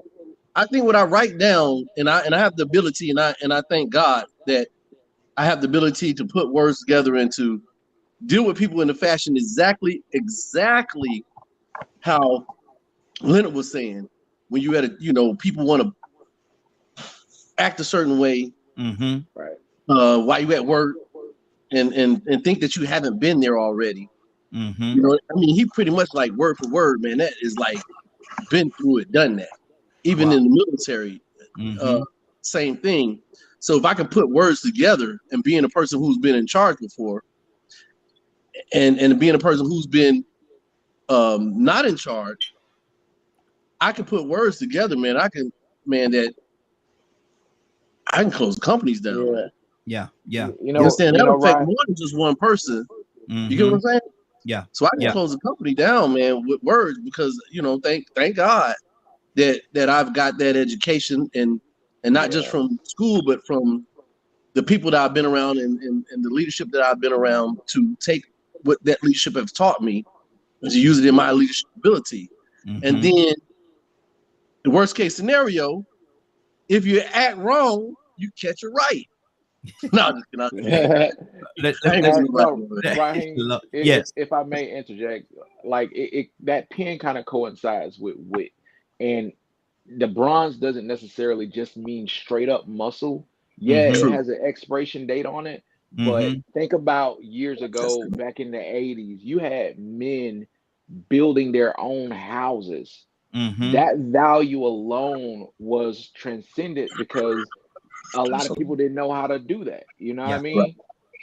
I think what I write down, and I have the ability, and I thank God that I have the ability to put words together and to deal with people in the fashion exactly how Leonard was saying. When you had people want to act a certain way, right? While you at work, and think that you haven't been there already. You know, I mean, he pretty much like word for word, man. That is like been through it, done that. Even in the military, same thing. So if I can put words together and being a person who's been in charge before, and being a person who's been not in charge, I can put words together, man. I can close companies down. Yeah. You understand? That'll affect Ryan, more than just one person. You get what I'm saying? Yeah. So I can close a company down, man, with words, because thank God that I've got that education and not just from school, but from the people that I've been around and the leadership that I've been around, to take what that leadership has taught me and to use it in my leadership ability. And then the worst case scenario, if you act wrong, you catch it right. No, Raheem, yes. If I may interject, like that pen kind of coincides with and the bronze doesn't necessarily just mean straight up muscle. Yeah, it has an expiration date on it, but think about years ago, back in the 80s, you had men building their own houses. That value alone was transcended because a lot of people didn't know how to do that. You know what I mean?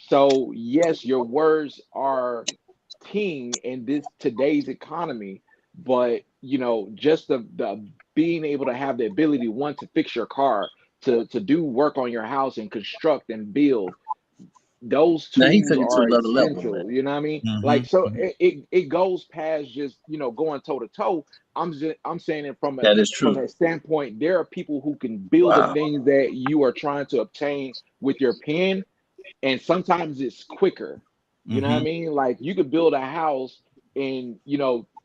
So yes, your words are king in today's economy, but just the being able to have the ability, one, to fix your car, to do work on your house and construct and build, those tools are essential. You know what I mean? Like, so it goes past just going toe to toe. I'm saying it from a standpoint. There are people who can build the things that you are trying to obtain with your pen, and sometimes it's quicker. You know what I mean? Like, you could build a house in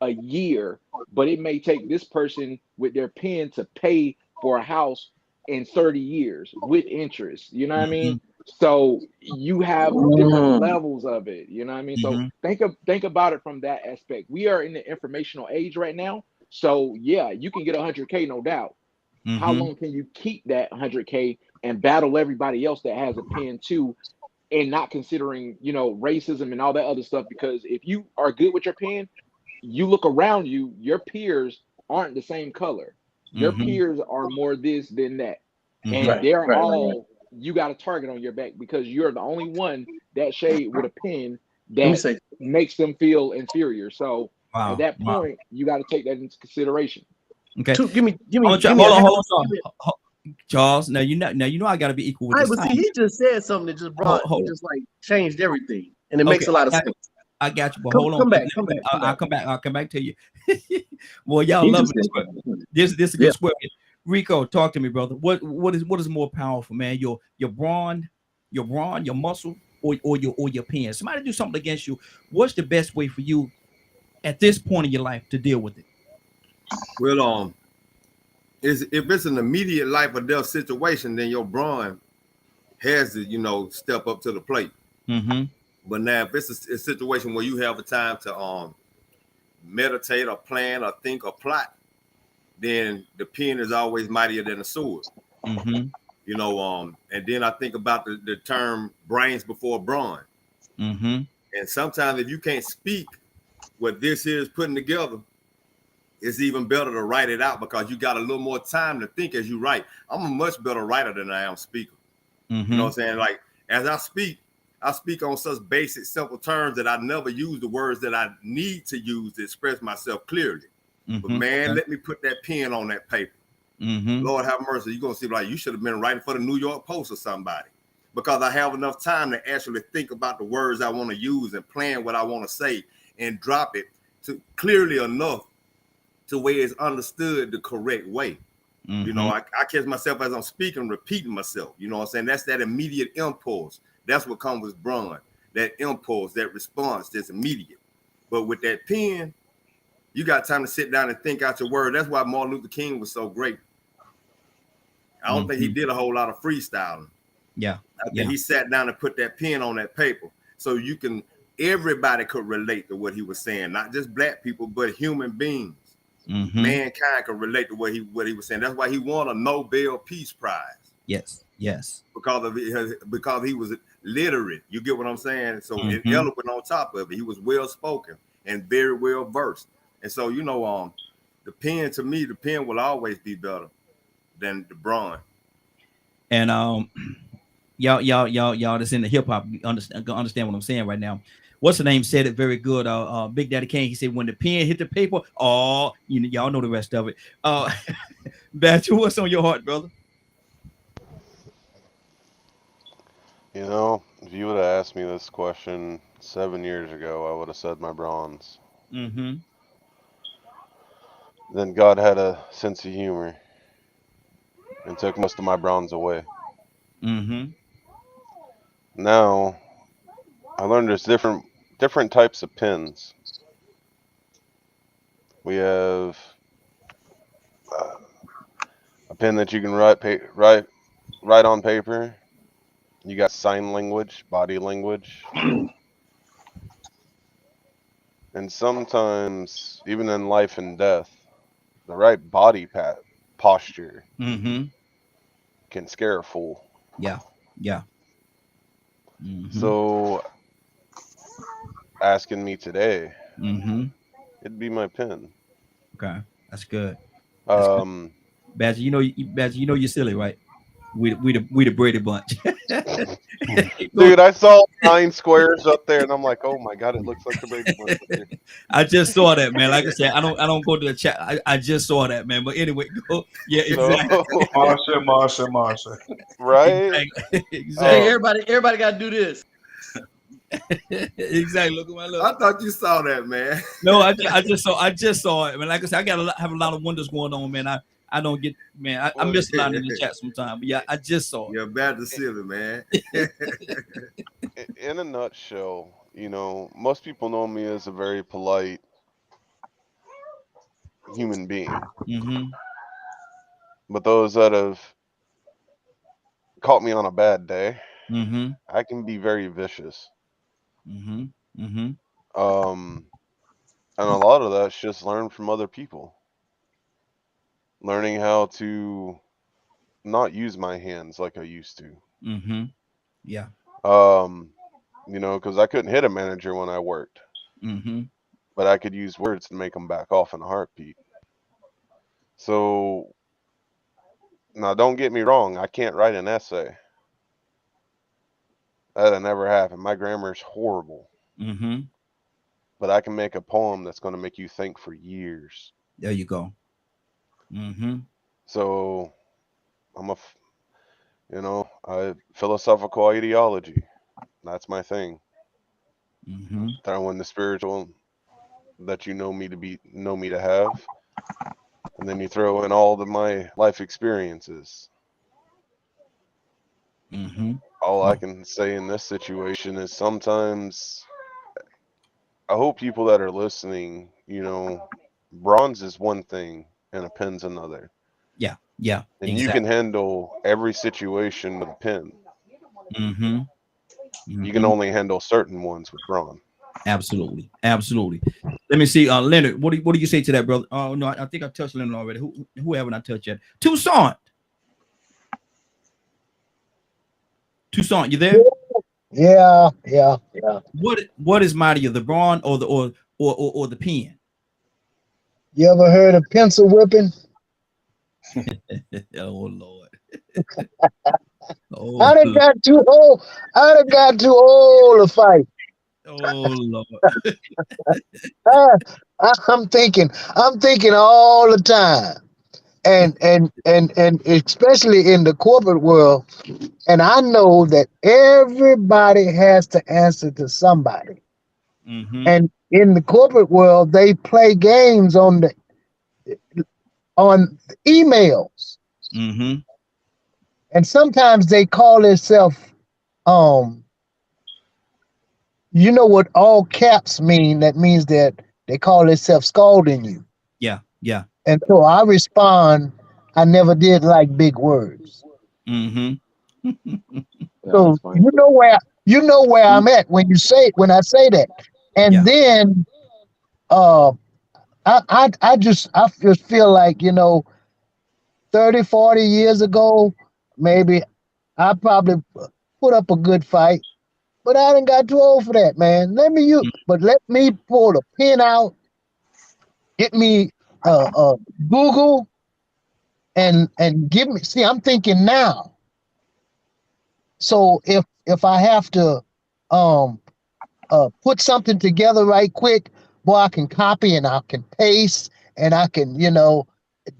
a year, but it may take this person with their pen to pay for a house in 30 years with interest. You know what I mean? So you have different levels of it. You know what I mean? So think about it from that aspect. We are in the informational age right now. So yeah, you can get 100K, no doubt. How long can you keep that 100K and battle everybody else that has a pen too, and not considering racism and all that other stuff? Because if you are good with your pen, you look around you, your peers aren't the same color. Your peers are more this than that, and they're all you got a target on your back because you're the only one that shade with a pen that makes them feel inferior. So at that point, you got to take that into consideration. Okay. Give me. Hold on, Charles. Now you know I got to be equal with this. But see, he just said something that just just like changed everything, and it makes a lot of sense. I got you, but hold on. Come back. I'll come back to you. Well, y'all love this. This is a good square. Rico, talk to me, brother. What is more powerful, man? Your brawn, your muscle, or your pen? Somebody do something against you. What's the best way for you at this point in your life to deal with it? Well, if it's an immediate life or death situation, then your brawn has to, step up to the plate. But now, if it's a situation where you have a time to meditate or plan or think or plot, then the pen is always mightier than the sword. Mm-hmm. You know, and then I think about the term brains before brawn. Mm-hmm. And sometimes if you can't speak what this is putting together, it's even better to write it out because you got a little more time to think as you write. I'm a much better writer than I am speaker. Mm-hmm. You know what I'm saying? Like, as I speak on such basic, simple terms that I never use the words that I need to use to express myself clearly. Mm-hmm. But man, let me put that pen on that paper. Mm-hmm. Lord have mercy. You're going to see like you should have been writing for the New York Post or somebody, because I have enough time to actually think about the words I want to use and plan what I want to say and drop it to clearly enough to where it's understood the correct way. Mm-hmm. You know, I catch myself as I'm speaking, repeating myself. You know what I'm saying? That's that immediate impulse. That's what comes with brawn. That impulse, that response that's immediate. But with that pen, you got time to sit down and think out your word. That's why Martin Luther King was so great. I don't think he did a whole lot of freestyling. Yeah. I think he sat down and put that pen on that paper so everybody could relate to what he was saying, not just black people, but human beings. Mm-hmm. Mankind could relate to what he was saying. That's why he won a Nobel Peace Prize. Yes. Because he was literate. You get what I'm saying? So and eloquent on top of it. He was well spoken and very well versed. And so, you know, the pen will always be better than the brawn. And y'all that's in the hip hop understand what I'm saying right now. What's the name said it very good. Big Daddy Kane, he said when the pen hit the paper, y'all know the rest of it. Badger, what's on your heart, brother? You know, if you would have asked me this question 7 years ago, I would have said my bronze. Mm-hmm. Then God had a sense of humor and took most of my bronze away. Mm-hmm. Now, I learned there's different types of pens. We have a pen that you can write on paper. You got sign language, body language. And sometimes, even in life and death, the right body posture can scare a fool. Yeah. Mm-hmm. So, asking me today, it'd be my pen. Okay, that's good. Badger, you know you're silly, right? We the Brady Bunch. Dude, I saw 9 squares up there, and I'm like, oh my god, it looks like the Brady Bunch. I just saw that, man. Like I said, I don't go to the chat. I just saw that, man. But anyway, go. Yeah, exactly. Marsha. Right? Exactly. Hey, everybody got to do this. Exactly. Look at my look. I thought you saw that, man. No, I just saw it, man. Like I said, I have a lot of wonders going on, man. I don't get, man. I miss a lot in the chat sometimes, but yeah, I just saw it. You're bad to silly, man. In a nutshell, you know, most people know me as a very polite human being. Mm-hmm. But those that have caught me on a bad day, I can be very vicious. Mm-hmm. Mm-hmm. And a lot of that's just learned from other people. Learning how to not use my hands like I used to. Mm-hmm. Yeah. You know, because I couldn't hit a manager when I worked. Mm-hmm. But I could use words to make them back off in a heartbeat. So, now don't get me wrong, I can't write an essay. That'll never happen. My grammar's horrible. Mm-hmm. But I can make a poem that's going to make you think for years. There you go. Mm-hmm. So, philosophical ideology. That's my thing. Mm-hmm. Throw in the spiritual that you know me to have, and then you throw in all of my life experiences. Mm-hmm. All I can say in this situation is sometimes I hope people that are listening, you know, bronze is one thing and a pen's another. Yeah. And exactly. You can handle every situation with a pen. Mm-hmm. You can only handle certain ones with Braun. Absolutely. Let me see, Leonard. What do you say to that, brother? Oh no, I think I touched Leonard already. Who haven't I touched yet? Toussaint, you there? Yeah. What is mightier, the brawn or the pen? You ever heard of pencil whipping? Oh Lord. I done got too old. To fight. Oh Lord. I'm thinking all the time. And especially in the corporate world, and I know that everybody has to answer to somebody. Mm-hmm. And in the corporate world, they play games on emails. Mm-hmm. And sometimes they call themselves, you know what all caps mean? That means that they call themselves scalding you. Yeah. And so I respond, I never did like big words. Mm-hmm. So you know where I'm at when I say that. And then I just feel like, 30, 40 years ago, maybe I probably put up a good fight, but I done got too old for that, man. Let me pull a pen out, get me Google and give me, see, I'm thinking now. So if I have to put something together right quick, boy, I can copy and I can paste and I can,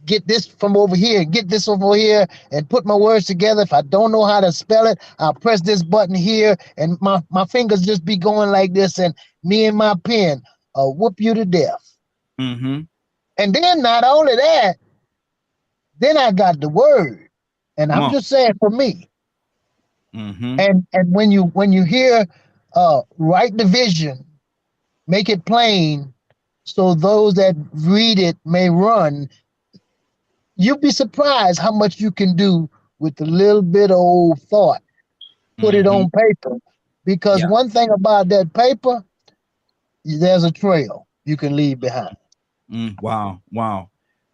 get this from over here, get this over here, and put my words together. If I don't know how to spell it, I'll press this button here, and my fingers just be going like this, and me and my pen whoop you to death. Mm-hmm. And then not only that, then I got the word, and I'm just saying for me. Mm-hmm. And when you hear write the vision, make it plain, so those that read it may run. You'll be surprised how much you can do with a little bit of old thought. Put it on paper. Because one thing about that paper, there's a trail you can leave behind. Wow.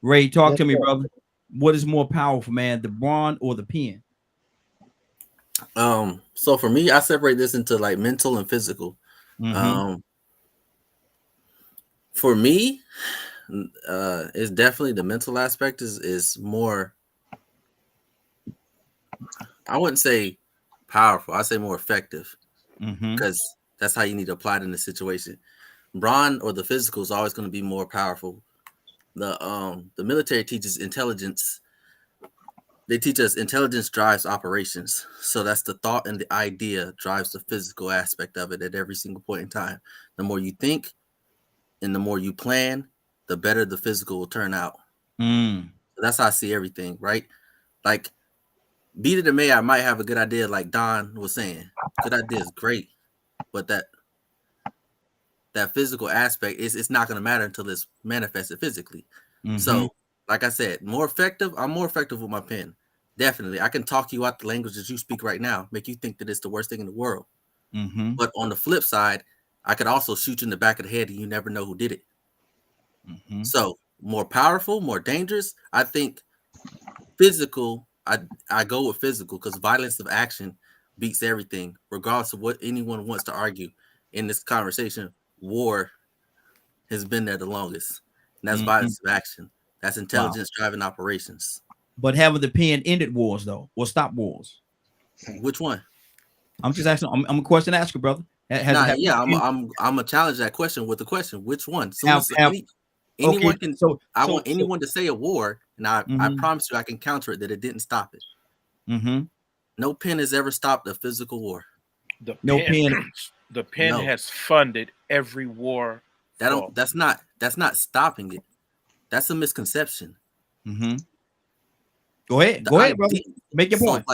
Ray, talk to me, brother. What is more powerful, man, the brawn or the pen? So for me, I separate this into like mental and physical. For me, it's definitely the mental aspect is more, I wouldn't say powerful, I say more effective, because that's how you need to apply it in the situation. Brawn or the physical is always going to be more powerful. The military teaches intelligence. They teach us intelligence drives operations. So that's the thought and the idea drives the physical aspect of it at every single point in time. The more you think and the more you plan, the better the physical will turn out. So that's how I see everything, right? Like, beat it or may, I might have a good idea, like Don was saying. Good idea is great, but that physical aspect it's not going to matter until it's manifested physically. So, like I said, more effective. I'm more effective with my pen. Definitely, I can talk you out the language that you speak right now, make you think that it's the worst thing in the world. But on the flip side, I could also shoot you in the back of the head and you never know who did it. So more powerful, more dangerous. I think physical. I go with physical because violence of action beats everything, regardless of what anyone wants to argue in this conversation. War has been there the longest, and that's violence of action. That's intelligence driving operations. But haven't the pen ended wars though, or stopped wars? Which one? I'm just asking. I'm a question asker, brother. I'm gonna challenge that question with the question. Which one? Anyone can. I want anyone to say a war, and I promise you, I can counter it that it didn't stop it. No pen has ever stopped a physical war. The pen has funded every war. That's not stopping it. That's a misconception. Go ahead, brother. Make your point.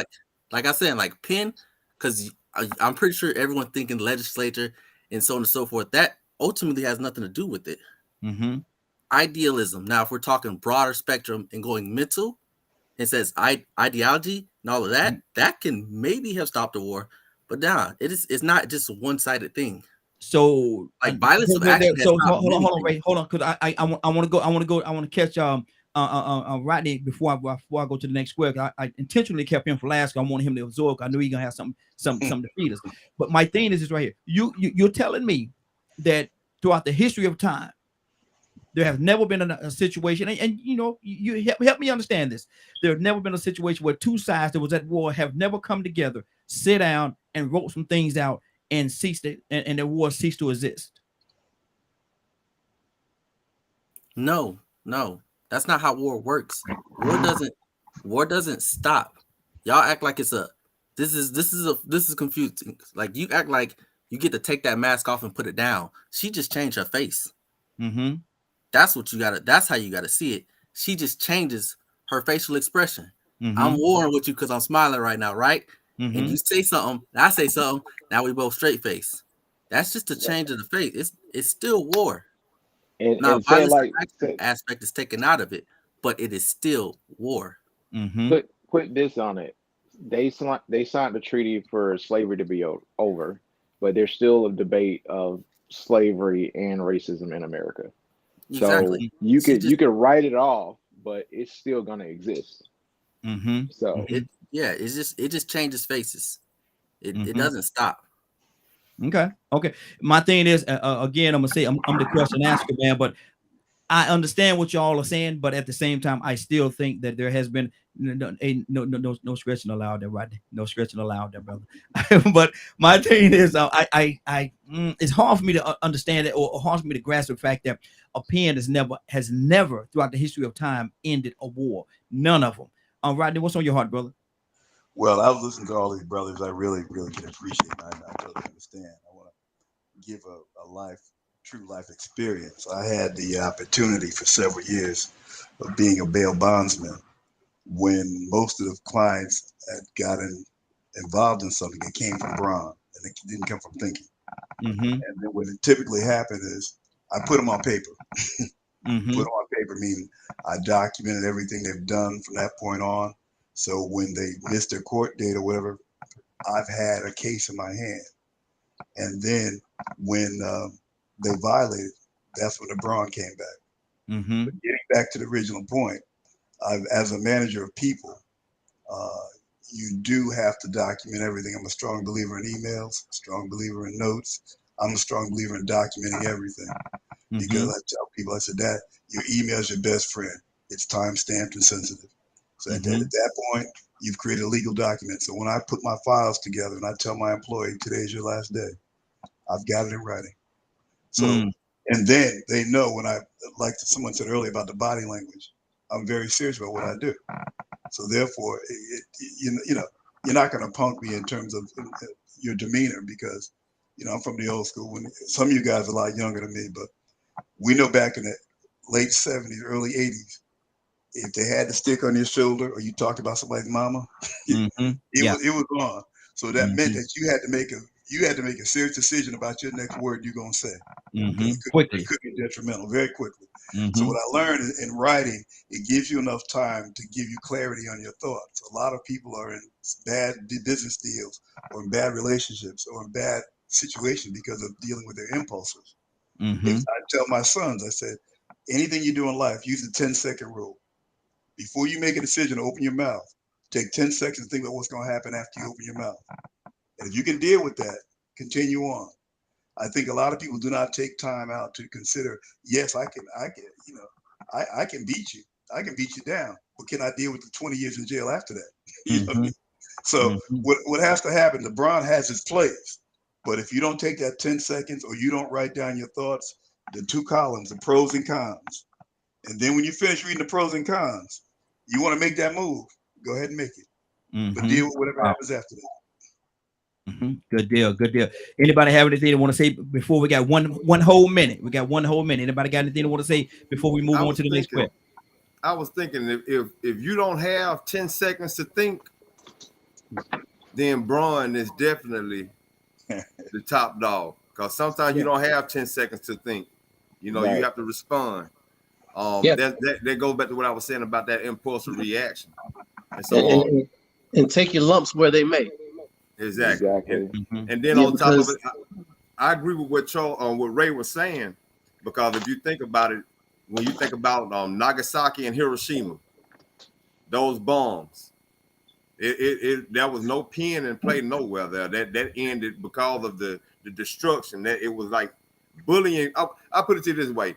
Like I said, like pen, because I'm pretty sure everyone thinking legislature and so on and so forth, that ultimately has nothing to do with it. Idealism. Now, if we're talking broader spectrum and going mental, it says ideology and all of that, that can maybe have stopped a war. But nah, it's not just a one-sided thing. So like violence of action. So hold on, Ray, hold on, because I want to catch Rodney before I go to the next square. I intentionally kept him for last. I wanted him to absorb. I knew he's gonna have something to feed us. But my thing is right here. You're telling me that throughout the history of time, there has never been a situation, and you help me understand this. There has never been a situation where two sides that was at war have never come together, sit down, and wrote some things out, and and the war ceased to exist. No, that's not how war works. War doesn't stop. Y'all act like it's this is confusing. Like you act like you get to take that mask off and put it down. She just changed her face. Mm-hmm. That's how you gotta see it. She just changes her facial expression. Mm-hmm. I'm warring with you because I'm smiling right now, right? Mm-hmm. And you say something, I say something. Now we both straight face. That's just a change of the face. It's still war. And violence aspect is taken out of it, but it is still war. Mm-hmm. Put this on it. They signed the treaty for slavery to be over, but there's still a debate of slavery and racism in America. Exactly. So you could write it off, but it's still gonna exist. Mm-hmm. So it just changes faces. It doesn't stop. Okay. My thing is, again, I'm gonna say I'm the question asker, man, but I understand what y'all are saying, but at the same time, I still think that there has been no stretching allowed there, right? No stretching allowed there, brother. But my thing is, it's hard for me to understand it, or hard for me to grasp the fact that a pen has never throughout the history of time ended a war. None of them. Rodney, what's on your heart, brother? Well, I was listening to all these brothers. I really, really can appreciate it. I totally understand. I want to give a true life experience. I had the opportunity for several years of being a bail bondsman when most of the clients had gotten involved in something. It came from brawn, and it didn't come from thinking. Mm-hmm. And then what it typically happened is I put them on paper. Mm-hmm. Put them on paper, meaning I documented everything they've done from that point on. So when they missed their court date or whatever, I've had a case in my hand. And then when they violated, that's when the brawn came back. Mm-hmm. But getting back to the original point, as a manager of people, you do have to document everything. I'm a strong believer in emails, strong believer in notes. I'm a strong believer in documenting everything. Mm-hmm. Because I tell people, I said that your email is your best friend. It's time-stamped and sensitive. So at that point, you've created a legal document. So when I put my files together and I tell my employee, today's your last day, I've got it in writing. So, and then they know when like someone said earlier about the body language, I'm very serious about what I do. So therefore, you're not going to punk me in terms of your demeanor because, I'm from the old school. When some of you guys are a lot younger than me, but we know back in the late 70s, early 80s, if they had the stick on your shoulder or you talked about somebody's mama, it was on. So that meant that you had to make a serious decision about your next word you're gonna say. Mm-hmm. It could be detrimental very quickly. Mm-hmm. So what I learned in writing, it gives you enough time to give you clarity on your thoughts. A lot of people are in bad business deals or in bad relationships or in bad situations because of dealing with their impulses. Mm-hmm. If I tell my sons, I said, anything you do in life, use the 10-second rule. Before you make a decision, open your mouth. Take 10 seconds to think about what's going to happen after you open your mouth. And if you can deal with that, continue on. I think a lot of people do not take time out to consider, yes, I can beat you. I can beat you down. But can I deal with the 20 years in jail after that? You know what I mean? So what has to happen, LeBron has his plays. But if you don't take that 10 seconds or you don't write down your thoughts, the two columns, the pros and cons. And then when you finish reading the pros and cons, you want to make that move, go ahead and make it. But deal with whatever happens after that. Mm-hmm. Good deal. Anybody have anything they want to say before we got one whole minute? We got one whole minute. Anybody got anything they want to say before we move on to the next clip? I was thinking if you don't have 10 seconds to think, then Braun is definitely the top dog. Because sometimes you don't have 10 seconds to think. You have to respond. That goes back to what I was saying about that impulsive reaction. And so and take your lumps where they may. Exactly. Exactly. And then on top of it, I agree with what Ray was saying, because if you think about it, when you think about Nagasaki and Hiroshima, those bombs, there was no pen and play nowhere there. That ended because of the destruction. That it was like bullying. I put it to you this way: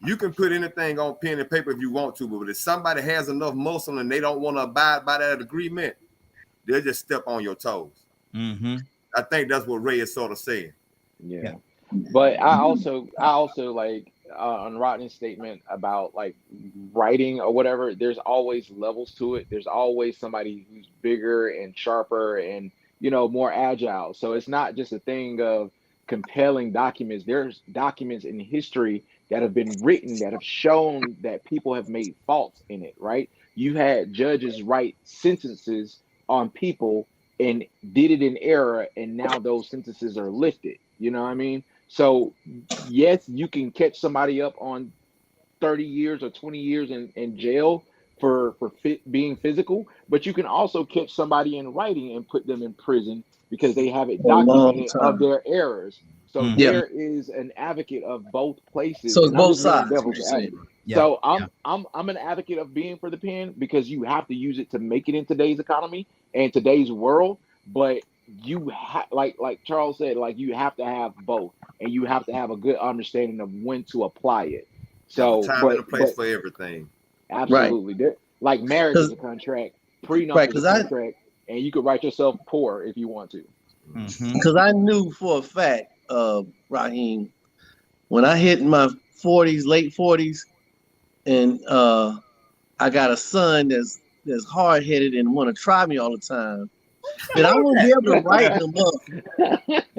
you can put anything on pen and paper if you want to, but if somebody has enough muscle and they don't want to abide by that agreement, they'll just step on your toes. I think that's what Ray is sort of saying. Yeah. But I also like on Rodney's statement about like writing or whatever, there's always levels to it. There's always somebody who's bigger and sharper and, you know, more agile. So it's not just a thing of compelling documents. There's documents in history that have been written that have shown that people have made faults in it, right? You had judges write sentences on people and did it in error, and now those sentences are lifted. You know what I mean? So yes, you can catch somebody up on 30 years or 20 years in jail for being physical, but you can also catch somebody in writing and put them in prison because they have it documented of their errors. So there is an advocate of both places. So it's both sides. So I'm an advocate of being for the pen because you have to use it to make it in today's economy and today's world. But you have, like Charles said, like you have to have both, and you have to have a good understanding of when to apply it. So time and a place for everything. Absolutely. Right. Like marriage is a contract, prenup is a contract, and you could write yourself poor if you want to. Because I knew for a fact, Raheem, when I hit my 40s, late 40s, and I got a son that's hard-headed and want to try me all the time, that I won't be able to write them up.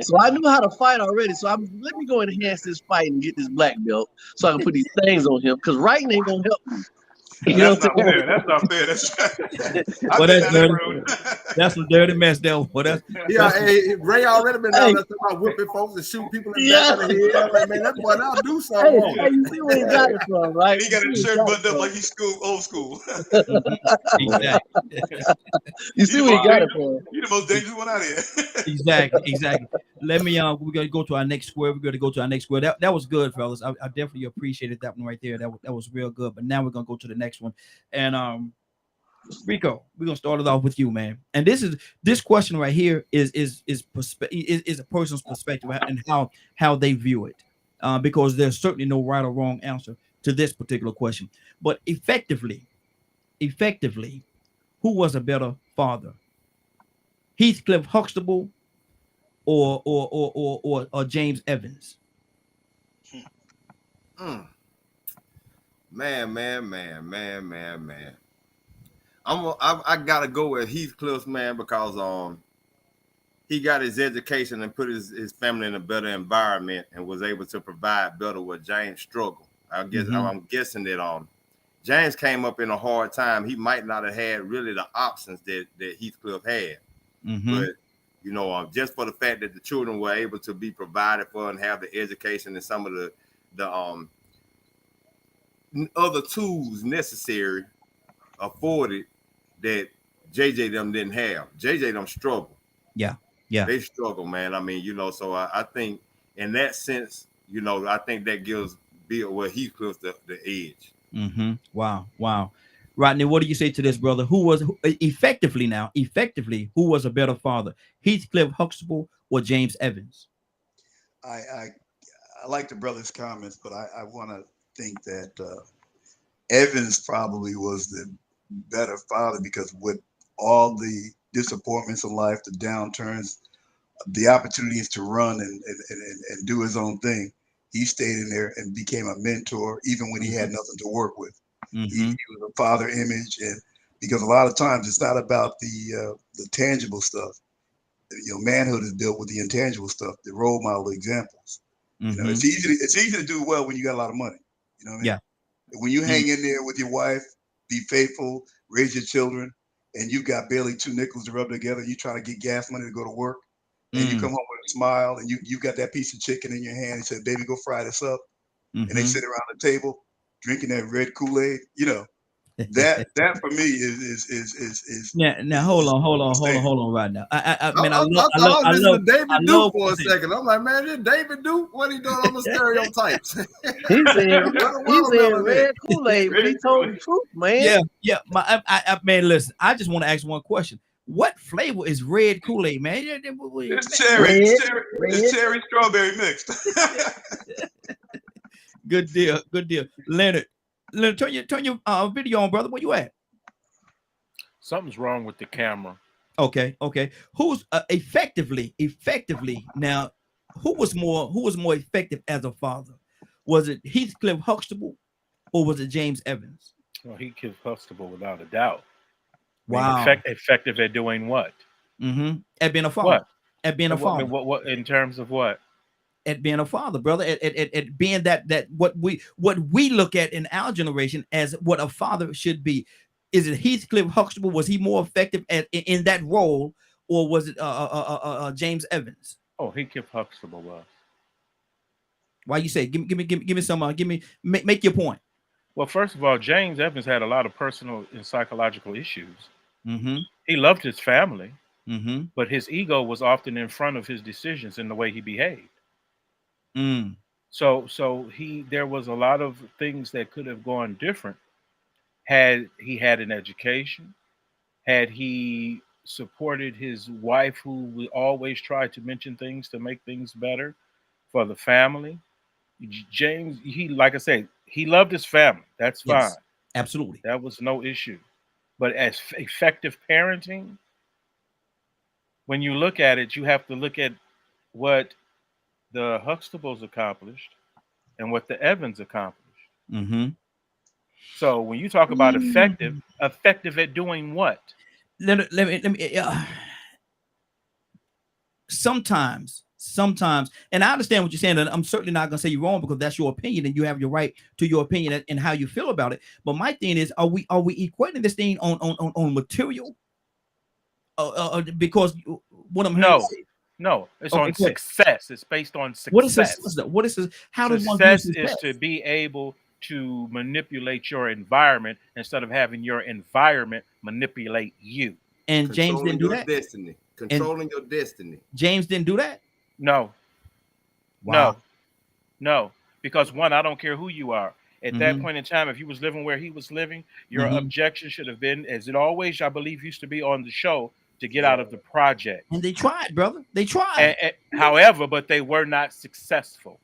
So I knew how to fight already. So let me go and enhance this fight and get this black belt so I can put these things on him, because writing ain't gonna help me. You know That's not fair. Well, that's dirty. That's some dirty mess there. Well, that's Ray already been out there talking about whipping folks and shoot people in the back of the head. Like, man, that boy now do something wrong. Hey, you see where he got it from, right? He got his shirt buttoned up like he's old school. You see where he got it from. You're the most dangerous one out here. Exactly. Let me we're gonna go to our next square. We're gonna go to our next square. That was good, fellas. I definitely appreciated that one right there. That was real good. But now we're gonna go to the next one. And Rico, we're gonna start it off with you, man. And this question right here is a person's perspective and how they view it, because there's certainly no right or wrong answer to this particular question. But effectively, who was a better father, Heathcliff Huxtable or James Evans? Man. I gotta go with Heathcliff, man, because he got his education and put his family in a better environment and was able to provide better where James struggled. I'm guessing that James came up in a hard time. He might not have had really the options that Heathcliff had. But you know, just for the fact that the children were able to be provided for and have the education and some of the other tools necessary afforded that JJ them didn't have. JJ them struggle. Yeah. They struggle, man. I mean, you know, so I think in that sense, you know, I think that gives Bill Heathcliff the edge. Wow. Rodney, what do you say to this, brother? Who was effectively, who was a better father, Heathcliff Huxtable or James Evans? I like the brother's comments, but I want to think that Evans probably was the better father, because with all the disappointments in life, the downturns, the opportunities to run and do his own thing, he stayed in there and became a mentor even when he had nothing to work with. He was a father image, and because a lot of times it's not about the tangible stuff. You know, manhood is built with the intangible stuff, the role model examples. You know, it's easy to do well when you got a lot of money. You know what I mean? Yeah. When you hang in there with your wife, be faithful, raise your children, and you've got barely 2 nickels to rub together, you trying to get gas money to go to work, and you come home with a smile, and you got that piece of chicken in your hand and say, baby, go fry this up. And they sit around the table drinking that red Kool-Aid, you know. that for me is now hold on right now. I I listened to David Duke love for a second. I'm like, man, this David Duke, what he doing on the stereotypes? He said red Kool-Aid, but he told the truth, man. Yeah. Man, listen, I just want to ask one question. What flavor is red Kool-Aid, man? It's cherry. It's cherry strawberry mixed. Good deal. Leonard, turn your video on, brother. Where you at? Something's wrong with the camera. Okay. Who's effectively now? Who was more effective as a father? Was it Heathcliff Huxtable or was it James Evans? Well, Heathcliff Huxtable, without a doubt. Wow. Effective at doing what? At being a father. What? At being a father. What in terms of what? At being a father, brother. At being that what we look at in our generation as what a father should be. Is it Heathcliff Huxtable? Was he more effective in that role, or was it James Evans? Oh, Heathcliff Huxtable was. Why you say? Give me some. Make your point. Well, first of all, James Evans had a lot of personal and psychological issues. He loved his family, but his ego was often in front of his decisions in the way he behaved. So there was a lot of things that could have gone different had he had an education, had he supported his wife, who would always try to mention things to make things better for the family. James, like I said, he loved his family. That's fine. Yes, absolutely. That was no issue. But as effective parenting, when you look at it, you have to look at what the Huxtables accomplished and what the Evans accomplished. So when you talk about effective at doing what? Let me. Sometimes, and I understand what you're saying, and I'm certainly not going to say you're wrong because that's your opinion, and you have your right to your opinion and how you feel about it. But my thing is, are we equating this thing on material? Because what I'm No, it's on success. It's based on success. What is this? How does one success is to be able to manipulate your environment instead of having your environment manipulate you. And James didn't do that. Controlling your destiny. James didn't do that. No. Wow. No. Because one, I don't care who you are. At that point in time, if you was living where he was living, your objection should have been, as it always, I believe, used to be on the show, to get out of the project. And they tried, brother. They tried. However, but they were not successful.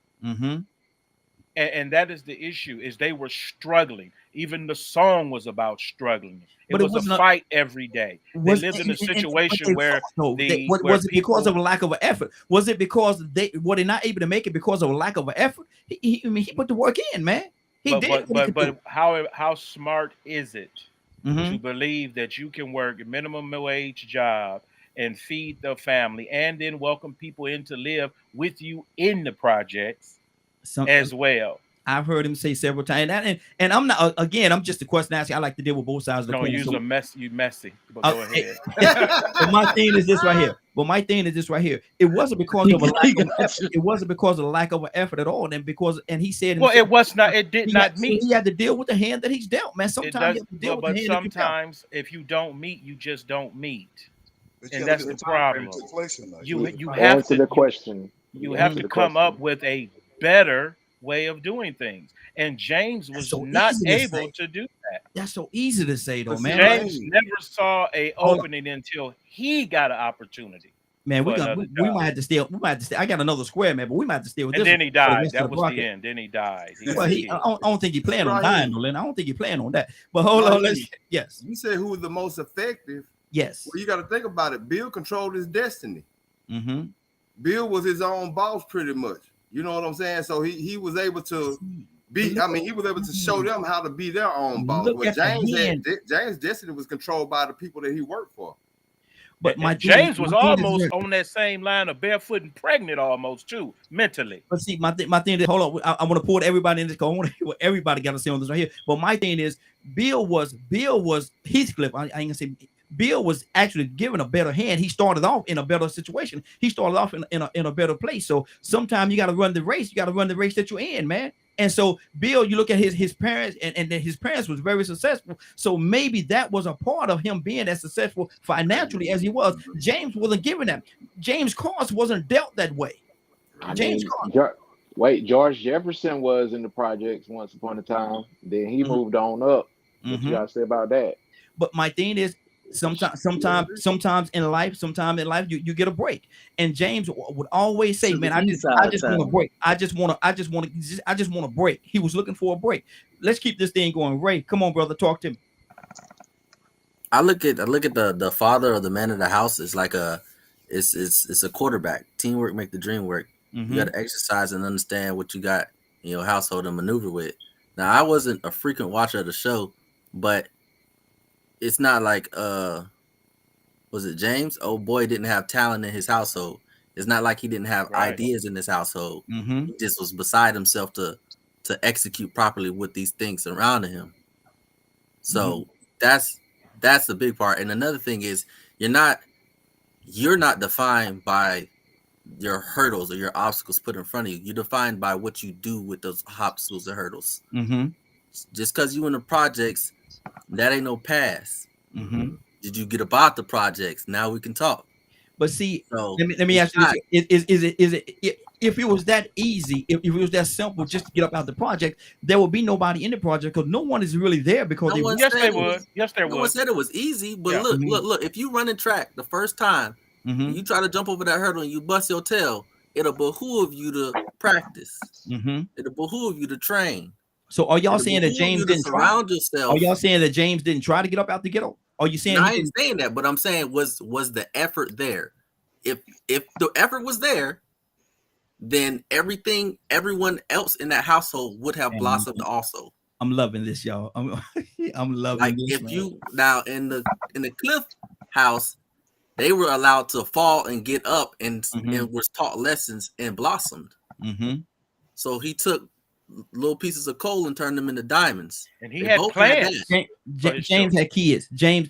And that is the issue, is they were struggling. Even the song was about struggling. It was a fight every day. They lived in a situation where was it because of a lack of an effort? Was it because were they not able to make it because of a lack of an effort? He put the work in, man. He did. But how smart is it to believe that you can work a minimum wage job and feed the family and then welcome people in to live with you in the projects as well? I've heard him say several times, and I'm not. Again, I'm just a question asking. I like to deal with both sides of the coin. You messy. But go ahead. But my thing is this right here. It wasn't because of a lack of effort. It wasn't because of a lack of an effort at all. And he said, well, it was not. It did not meet. He had to deal with the hand that he's dealt, man. Sometimes sometimes if you don't meet, you just don't meet, and that's the problem. You have to the question. You have to come up with a better way of doing things, and James was not able to do that. That's so easy to say, though, man. James never saw a opening until he got an opportunity. Man, we might have to stay. I got another square, man, but we might have to stay with this. And then he died. That was the end. Then he died. I don't think he planned on dying, Lynn. I don't think he planned on that. But hold on, yes. You said who was the most effective? Yes. Well, you got to think about it. Bill controlled his destiny. Bill was his own boss, pretty much. You know what I'm saying? So he was able to be. I mean, he was able to show them how to be their own boss. But James' destiny was controlled by the people that he worked for. But James was almost on that same line of barefoot and pregnant, almost too, mentally. But see, my thing is, hold on, I want to pull everybody in this. Everybody got to say on this right here. But my thing is, Bill was Heathcliff. I ain't gonna say. Bill was actually given a better hand. He started off in a better situation. He started off in a better place. So sometimes you got to run the race. You got to run the race that you're in, man. And so Bill, you look at his parents, and then his parents was very successful. So maybe that was a part of him being as successful financially as he was. James wasn't given that. James Cross wasn't dealt that way. George Jefferson was in the projects once upon a time. Then he moved on up. What you gotta say about that? But my thing is, sometimes in life, you get a break. And James would always say, "Man, I just want a break. I just want a break." He was looking for a break. Let's keep this thing going. Ray, come on, brother, talk to me. I look at the father or the man of the house is like it's a quarterback. Teamwork make the dream work. You got to exercise and understand what you got in your household and maneuver with. Now, I wasn't a frequent watcher of the show, but it's not like was it James? Oh boy, didn't have talent in his household. It's not like he didn't have ideas in his household. He just was beside himself to execute properly with these things surrounding him. So that's the big part. And another thing is you're not defined by your hurdles or your obstacles put in front of you. You're defined by what you do with those obstacles and hurdles. Just because you in the projects, that ain't no pass. Did you get about the projects? Now we can talk. But see, so let me ask you this: is it if it was that easy, if it was that simple, just to get up out the project, there would be nobody in the project because no one is really there because they would. Yes, there would. No one said it was easy, but look. If you run in track the first time, you try to jump over that hurdle and you bust your tail, it'll behoove you to practice. It'll behoove you to train. So are y'all saying that James didn't surround yourself? Are y'all saying that James didn't try to get up out the ghetto? Are you saying? No, I ain't saying that, but I'm saying was the effort there? If the effort was there, then everyone else in that household would have blossomed also. I'm loving this, y'all. I'm loving like this. If you now in the Cliff house, they were allowed to fall and get up and was taught lessons and blossomed. So he took little pieces of coal and turned them into diamonds. And he had plans. James had kids. James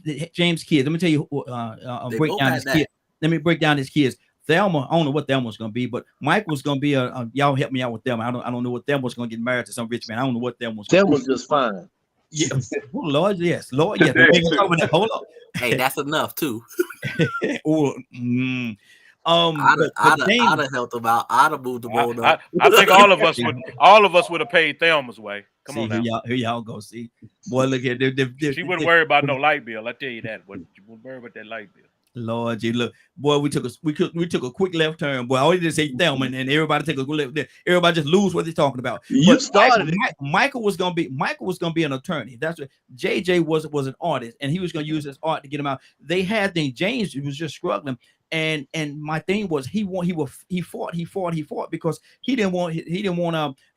kids. Let me tell you. Break down his kids. Let me break down his kids. Thelma, I don't know what Thelma's gonna be, but Mike was gonna be y'all help me out with Thelma. I don't know what Thelma's gonna get married to some rich man. I don't know what Thelma's. Thelma's just fine. Yeah, oh, Lord, yes. Hold up. Hey, that's enough too. I'd have moved the ball up. I think all of us would have paid Thelma's way. Come on now. Here y'all go. See, boy, look at she wouldn't worry about no light bill. I tell you that. She wouldn't worry about that light bill. Lord, you look, boy. We took a quick left turn. Boy, I already did say Thelma, and everybody take a good left there. Everybody just lose what they're talking about. You started. Michael was gonna be an attorney. That's what JJ was an artist, and he was gonna use his art to get him out. They had things. James was just struggling, and my thing was he fought because he didn't want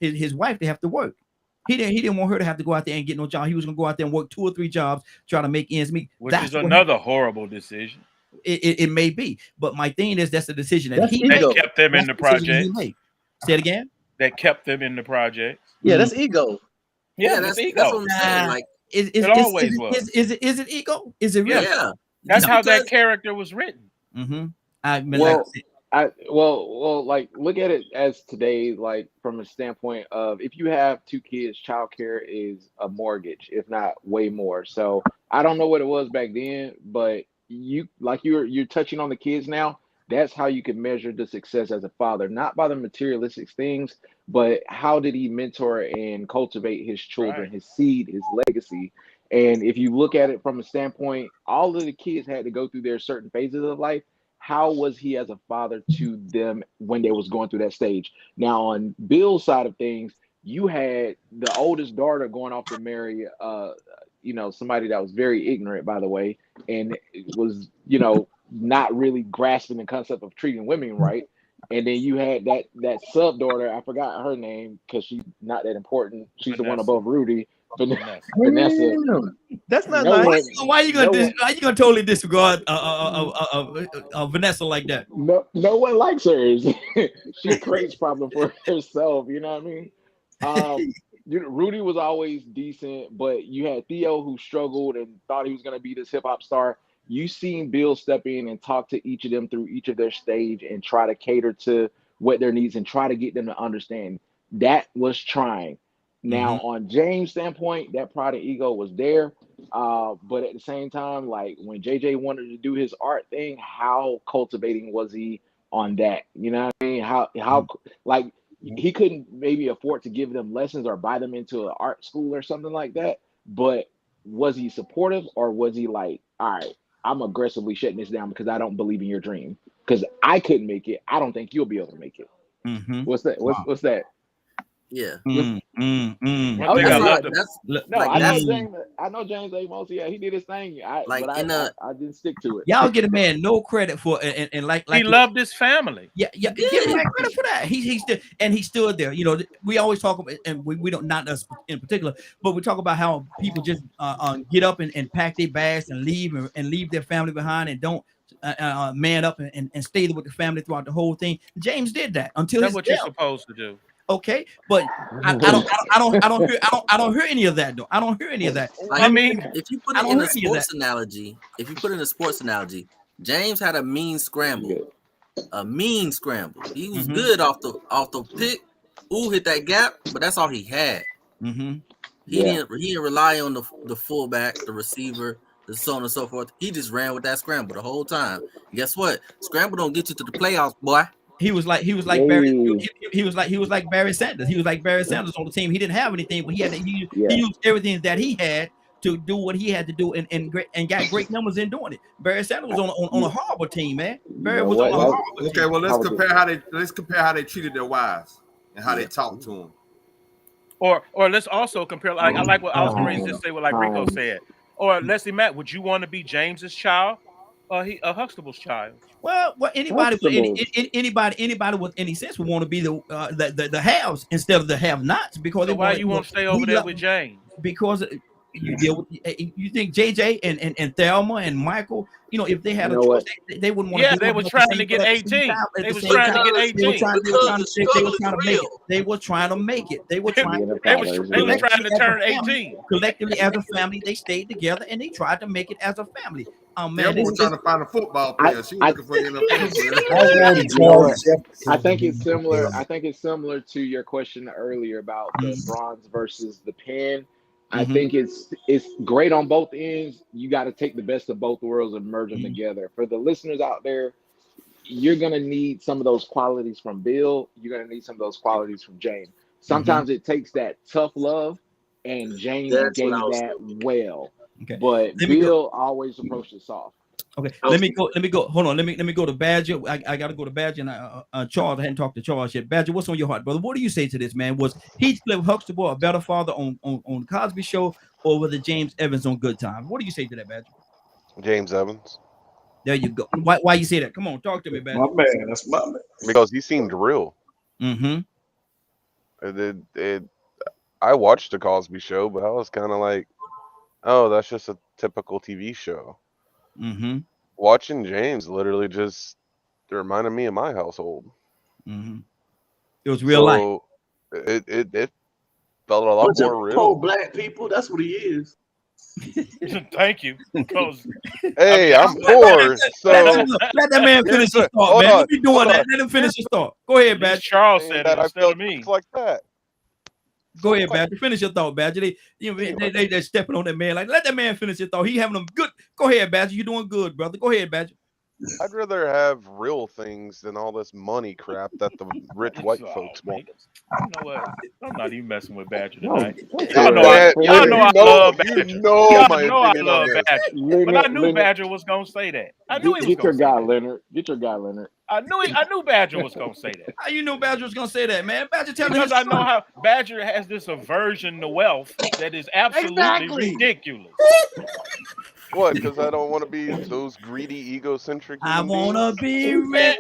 his wife to have to work. He didn't want her to have to go out there and get no job. He was gonna go out there and work 2 or 3 jobs, try to make ends meet. Which is another horrible decision. It may be, but my thing is that's the decision that he kept them in the project. Say it again. That kept them in the project. Yeah, that's ego. Yeah, that's ego. That's what I'm saying. Like it always was. Is it ego? Is it really? Yeah. That's how that character was written. Well, like look at it as today, like from a standpoint of if you have 2 kids, childcare is a mortgage, if not way more. So I don't know what it was back then, but you're touching on the kids now. That's how you can measure the success as a father, not by the materialistic things, but how did he mentor and cultivate his children, his seed, his legacy. And if you look at it from a standpoint, all of the kids had to go through their certain phases of life. How was he as a father to them when they was going through that stage? Now, on Bill's side of things, you had the oldest daughter going off to marry, somebody that was very ignorant, by the way, and was, not really grasping the concept of treating women right. And then you had that sub daughter. I forgot her name because she's not that important. She's the one above Rudy. Vanessa. That's not nice. Why are you gonna totally disregard Vanessa like that? No one likes her. She creates problem for herself. You know what I mean? Rudy was always decent, but you had Theo who struggled and thought he was gonna be this hip hop star. You seen Bill step in and talk to each of them through each of their stage and try to cater to what their needs and try to get them to understand. That was trying. Now, on James' standpoint, that pride and ego was there. But at the same time, like when JJ wanted to do his art thing, how cultivating was he on that? You know what I mean? How like he couldn't maybe afford to give them lessons or buy them into an art school or something like that. But was he supportive, or was he like, all right, I'm aggressively shutting this down because I don't believe in your dream? Because I couldn't make it. I don't think you'll be able to make it. What's that? What's that? Yeah. One thing Oh, I love I know James Amos. Yeah, he did his thing. I didn't stick to it. Y'all get a man no credit for and like he loved his family. Yeah, give him credit for that. He stood there. You know, we always talk about, and we don't, not us in particular, but we talk about how people just get up and pack their bags and leave their family behind and don't man up and stay with the family throughout the whole thing. James did that until that's what you're supposed to do. Okay, but I don't hear any of that though. I don't hear any of that. Like, I mean, if you put it in a sports analogy, James had a mean scramble. He was good off the pick. Ooh, hit that gap, but that's all he had. He didn't rely on the fullback, the receiver, the so on and so forth. He just ran with that scramble the whole time. Guess what? Scramble don't get you to the playoffs, boy. He was like Barry. He was like Barry Sanders. He was like Barry Sanders on the team. He didn't have anything, but he used everything that he had to do what he had to do, and got great numbers in doing it. Barry Sanders was on a horrible team, man. Barry was on a horrible team. Okay, well let's compare how they treated their wives and how they talked to them. Or let's also compare. Like I like what I was going to just say. What like Rico said. Or Leslie Matt, would you want to be James's child or Huxtable's child? Well, anybody with any sense would want to be the haves instead of the have-nots, because so why you want to stay over there with James? Because you deal with, you think JJ and Thelma and Michael, you know, if they had a choice, they wouldn't want to. Yeah, they were trying to get 18. They were trying to get 18. They were trying to make it. They were trying to turn 18. Collectively as a family, they stayed together and they tried to make it as a family. Man, they were trying to find a football player. She was looking for an NFL player. I think it's similar. I think it's similar to your question earlier about the bronze versus the pen. I think it's great on both ends. You got to take the best of both worlds and merge them together. For the listeners out there, you're going to need some of those qualities from Bill. You're going to need some of those qualities from James. Sometimes it takes that tough love, and James gave that well. Okay. But Bill always approached it soft. Okay, let me go. Hold on. Let me go to Badger. I got to go to Badger and Charles. I hadn't talked to Charles yet. Badger, what's on your heart, brother? What do you say to this, man? Was Heathcliff Huxtable a better father on the Cosby Show, or was it James Evans on Good Times? What do you say to that, Badger? James Evans. There you go. Why you say that? Come on, talk to me, Badger. My man, that's my man. Because he seemed real. I watched the Cosby Show, but I was kind of like, oh, that's just a typical TV show. Watching James literally just reminded me of my household. It was real life. It felt a lot more real. Pro-black people, that's what he is. Thank you. Hey, I'm poor. So let that man finish his thought, man. You doing that? Let him finish his thought. Go ahead, Badger. Charles said that instead of me. Like that. Go ahead, Badger. Finish your thought, Badger. They're stepping on that man. Like, let that man finish his thought. He having them good. Go ahead, Badger. You're doing good, brother. Go ahead, Badger. I'd rather have real things than all this money crap that the rich white folks want. You know what? I'm not even messing with Badger tonight. Y'all know I love Badger. I love Badger. But I knew Badger was gonna say that. I knew he was gonna say that. Get your guy, Leonard. I knew Badger was gonna say that. How you know Badger was gonna say that, man? Badger, tell me. Because I know how Badger has this aversion to wealth that is absolutely ridiculous. What? Because I don't want to be those greedy, egocentric. I want to be rich.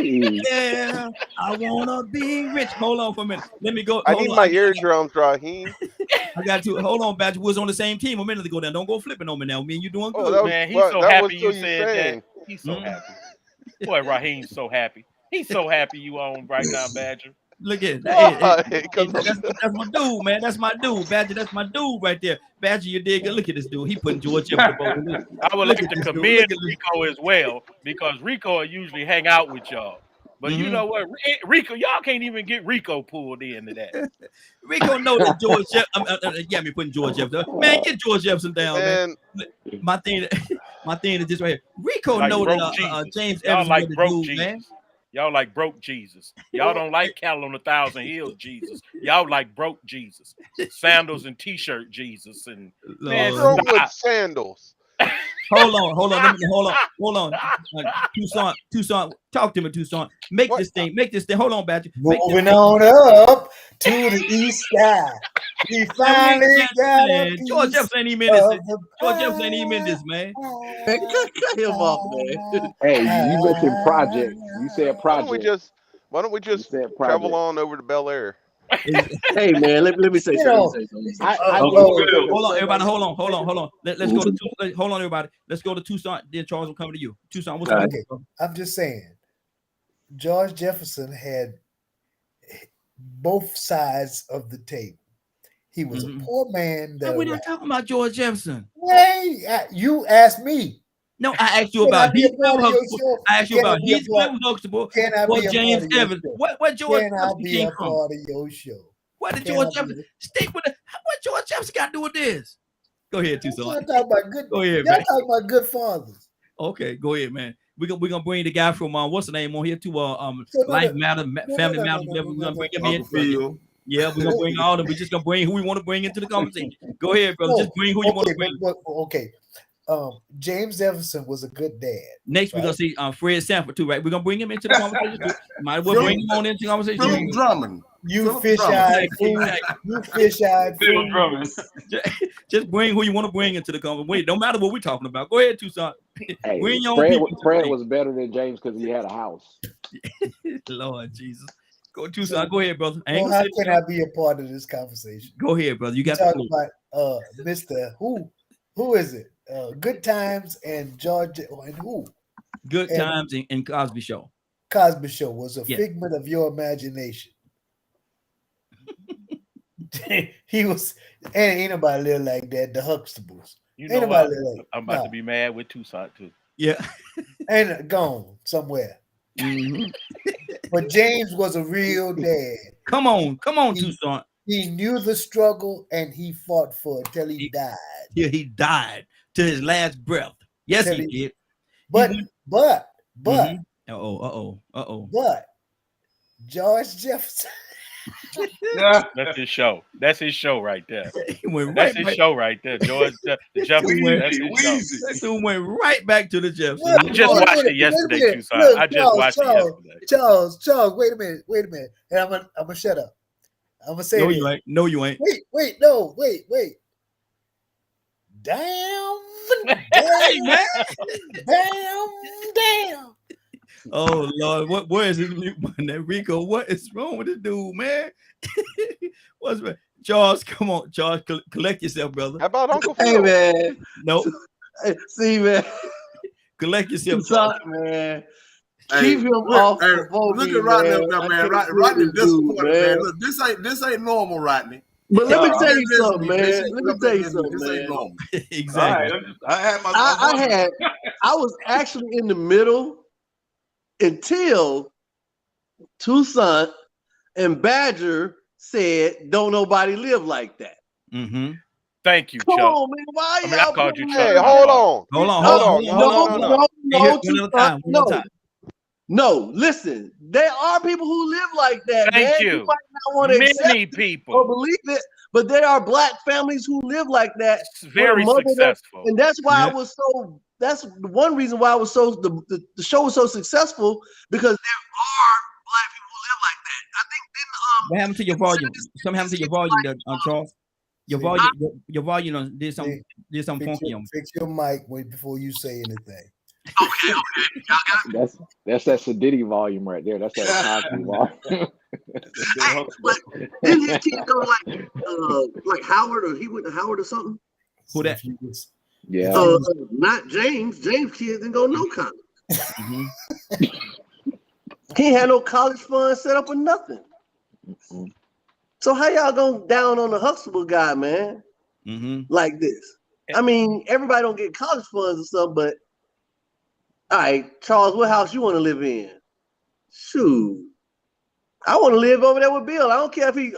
Yeah, I want to be rich. Hold on for a minute. Let me go. I need my eardrums, Raheem. I got to hold on, Badger. We was on the same team a minute ago. Now, don't go flipping on me now. Me and you doing good. Oh, man, he's so happy you said that. He's so happy. Boy, Raheem's so happy. He's so happy you on right now, Badger. Look at that. That's my dude, man. That's my dude, Badger. That's my dude right there. Badger, you dig it. Look at this dude. He putting George up the boat. I would like to commend Rico as well, because Rico will usually hang out with y'all. But you know what, Rico, y'all can't even get Rico pulled into that. Rico know that George Jefferson. Yeah, me putting George Jefferson. Man, get George Jefferson down, man. My thing is just right here. Rico like know that James Evans like the broke dude, Jesus. man. Y'all like broke Jesus. Y'all don't like cattle on 1,000 hills Jesus. Y'all like broke Jesus. Sandals and t-shirt Jesus. And man, what's wrong with sandals? Hold on. Hold on. Tucson, talk to me, Tucson. Make this thing. Hold on, Badger. Moving on up to the east side. We finally got a George Jefferson ain't even in this. George Jefferson ain't even in this, man. Cut him off, man. Hey, you mentioned project. You said project. Why don't we just travel on over to Bel Air? Hey man, let me say something. Hold on, everybody. Hold on. Let's go to hold on, everybody. Let's go to Tucson. Then Charles will come to you. Tucson, what's up? Okay. I'm just saying, George Jefferson had both sides of the table. He was a poor man. We're not talking about George Jefferson. Hey, you asked me. No, I asked you about Heathcliff. I asked you about Heathcliff Huxtable or James Evans. What George Jefferson came from? Part of your show. What did George Jefferson stick with? What George Jefferson got to do with this? Go ahead, Tucson. Y'all talking about good. Go ahead, y'all man. talking about good fathers. Okay, go ahead, man. We're gonna bring the guy from what's the name on here to Life Matter, Family Matter. We're gonna bring him in. Yeah, we're gonna bring all of them. We're just gonna bring who we want to bring into the conversation. Go ahead, brother. Just bring who you want to bring. Okay. James Jefferson was a good dad. Next, we're gonna see Fred Sanford too, right? We're gonna bring him into the conversation too. Might as well bring him on into the conversation. Philip Drummond. You fish-eyed fool. You fish-eyed fool. Just bring who you want to bring into the conversation. Wait, no matter what we're talking about. Go ahead, Tucson. Hey, bring your Fred, own people. Fred was better than James because he had a house. Lord Jesus. Go Tucson. Go ahead, brother. Well, how can I be a part of this conversation? Go ahead, brother. You got to talk about Mr. Who is it? Good Times and George and who? Good Times and Cosby Show. Cosby Show was a figment of your imagination. He was, ain't nobody live like that. The Huxtables. You know what? I'm about to be mad with Tucson too. Yeah, and gone somewhere. But James was a real dad. Come on, Tucson. He knew the struggle and he fought for it till he died. Yeah, he died to his last breath. Yes, he did. But But George Jefferson. Yeah, that's his show. That's his show right there. That's his show right there. George Jefferson. That's his show. That dude went right back to the Jefferson. I just watched it yesterday, Tucson. I just watched it yesterday. Charles, wait a minute. And I'm gonna shut up. I'm gonna say no, you ain't. No, you ain't. Wait. Damn. Oh Lord, where is this mute button? Rico, what is wrong with this dude, man? What's man? Charles, come on, Charles, collect yourself, brother. How about Uncle Phil? Hey man, no. See, man, collect yourself, man. Keep him off. Look at Rodney up there, man. Rodney disappointed, man. Look, this ain't normal, Rodney. But let me tell you something, man. This ain't normal. Exactly. I was actually in the middle until Tucson and Badger said, "Don't nobody live like that." Mm-hmm. Thank you, Come Chuck. on, man. Why I called you Chuck. Hey, hold on. No, listen. There are people who live like that. Thank man. you. You might not want to Many accept people or believe it, but there are black families who live like that. Very successful. And that's why I was so. That's one reason why I was so. The show was so successful because there are black people who live like that. I think. What happened to your volume? Something happened to your volume, there, Charles. Your volume did something funky on. Fix your mic before you say anything. Okay. That's that Sadiddy volume right there. That's that Cosby volume. Didn't his kid go like Howard, or he went to Howard or something? Who that? Yeah. Not James. James' kid didn't go no college. Mm-hmm. He ain't had no college fund set up or nothing. Mm-hmm. So how y'all go down on the Huxtable guy, man? Mm-hmm. Like this? I mean, everybody don't get college funds or something, but all right, Charles, what house you want to live in? Shoot, I want to live over there with Bill. I don't care if he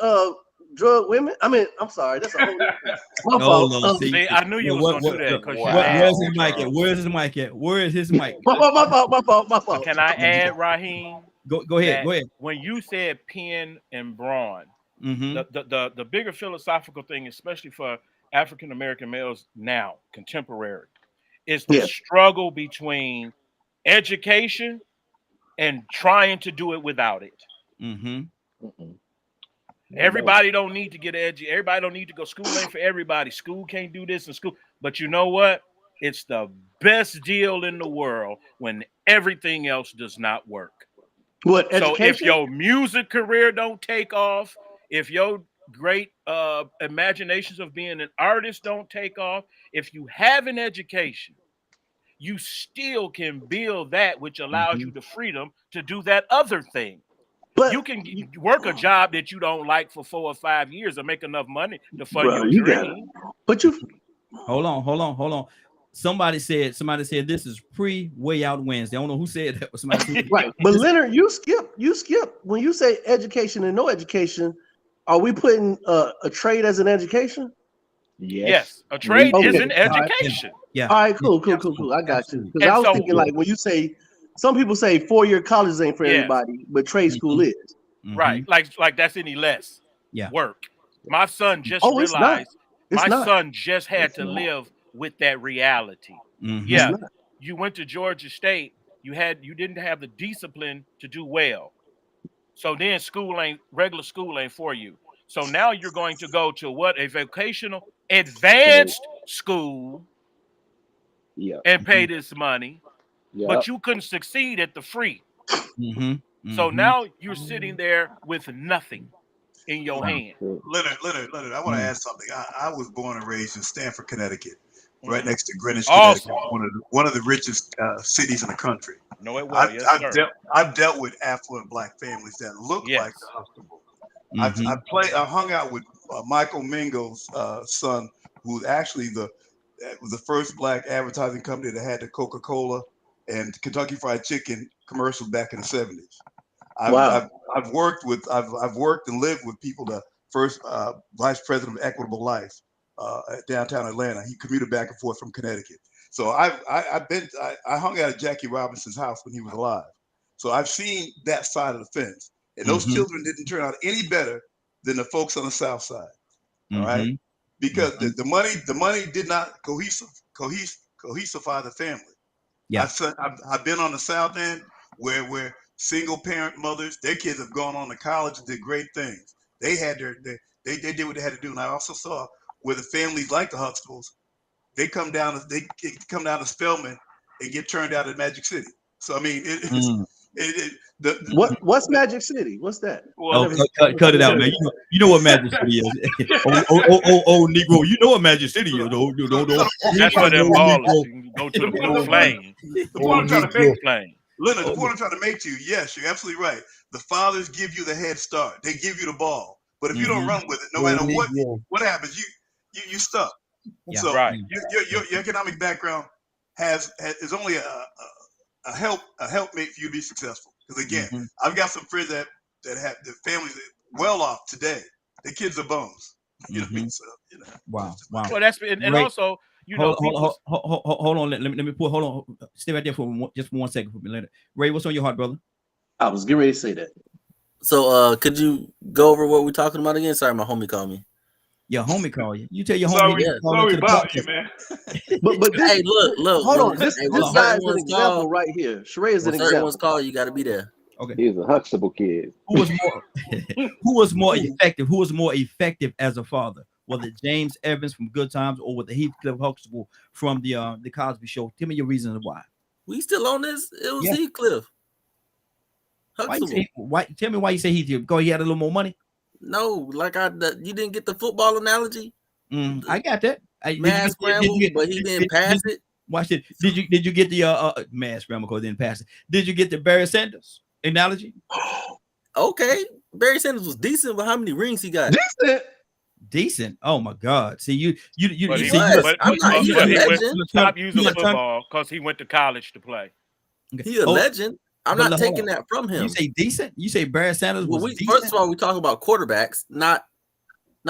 drug women. I mean, I'm sorry, that's a whole different thing. My fault. See, I knew you was gonna do that because where's his mic at? Where's his mic at? Where is his mic? My fault. Can I add, Raheem? Go ahead. Go ahead. When you said Penn and Braun, mm-hmm. the bigger philosophical thing, especially for African American males now, contemporary, is the struggle between education and trying to do it without it. Mm-hmm. Everybody don't need to get everybody don't need to go. School ain't for everybody. School can't do this in school. But you know what? It's the best deal in the world when everything else does not work. What, so education? If your music career don't take off, if your great imaginations of being an artist don't take off, if you have an education, you still can build that, which allows you the freedom to do that other thing. But you can work a job that you don't like for 4 or 5 years and make enough money to fund your dream. But you hold on. Somebody said this is pre-Way Out Wednesday. I don't know who said that, but somebody said right. But Leonard, you skip when you say education and no education. Are we putting a trade as an education? Yes. A trade is an education. Yeah. All right, cool. I got you. Because I was thinking like when you say some people say 4-year college ain't for everybody, but trade school is. Right. Like that's any less work. My son just realized son just had to live with that reality. Yeah. You went to Georgia State, you didn't have the discipline to do well. So then regular school ain't for you. So now you're going to go to a vocational advanced school and pay this money. But you couldn't succeed at the free. So now you're sitting there with nothing in your hand. Leonard, I want to add something. I was born and raised in Stamford, Connecticut, right next to Greenwich, Connecticut, one of the richest cities in the country. No, it was. I've dealt with affluent Black families that look like the Huxtable. I hung out with Michael Mingo's son, who's actually the first Black advertising company that had the Coca-Cola and Kentucky Fried Chicken commercials back in the 70s. I've worked and lived with people. The first vice president of Equitable Life at downtown Atlanta. He commuted back and forth from Connecticut. So I hung out at Jackie Robinson's house when he was alive. So I've seen that side of the fence, and those children didn't turn out any better than the folks on the South Side. All right, because the money did not cohesify the family. Yeah, I've been on the South End where single parent mothers, their kids have gone on to college and did great things. They had they did what they had to do, and I also saw where the families like the Huxtables, they come down to Spelman and get turned out at Magic City. So I mean, what's Magic City? What's that? Well, cut it out, man. You know what Magic City is. oh, Negro, you know what Magic City is. That's for them ballers. You can go to the Blue Flame. The point I'm trying to make, Leonard, the point I'm trying to make to you, yes, you're absolutely right. The fathers give you the head start. They give you the ball. But if you don't run with it, no matter what happens, you stuck. Yeah, so right. Your economic background is only a helpmate for you to be successful. Because again, I've got some friends that have the families well off today. Their kids are bums. You know what I mean? So wow. Well, that's and also hold on. Let me put. Hold on. Stay right there for just 1 second for me, Leonard. Ray, what's on your heart, brother? I was getting ready to say that. So, could you go over what we're talking about again? Sorry, my homie called me. Your homie call you. You tell your homie. Sorry about you, man. But this, hey, look. Hold on. This guy is an example right here. Sheree is an example. Everyone's call. You got to be there. Okay. He's a Huxtable kid. Who was more effective? Who was more effective as a father? Was it James Evans from Good Times, or was it Heathcliff Huxtable from the Cosby Show? Tell me your reasons why. We still on this? It was Heathcliff. Why? Tell me why you say Heathcliff? Because he had a little more money. No, like you didn't get the football analogy. I got that. Mass scramble, but he didn't pass it. Watch it. Did you get the mass scramble because he didn't pass it? Did you get the Barry Sanders analogy? Okay, Barry Sanders was decent, but how many rings he got? Decent. Oh my God! See you. Stop using football because he went to college to play. He a legend. I'm not taking that from him. You say decent? You say Barry Sanders was decent? First of all, we talk about quarterbacks, not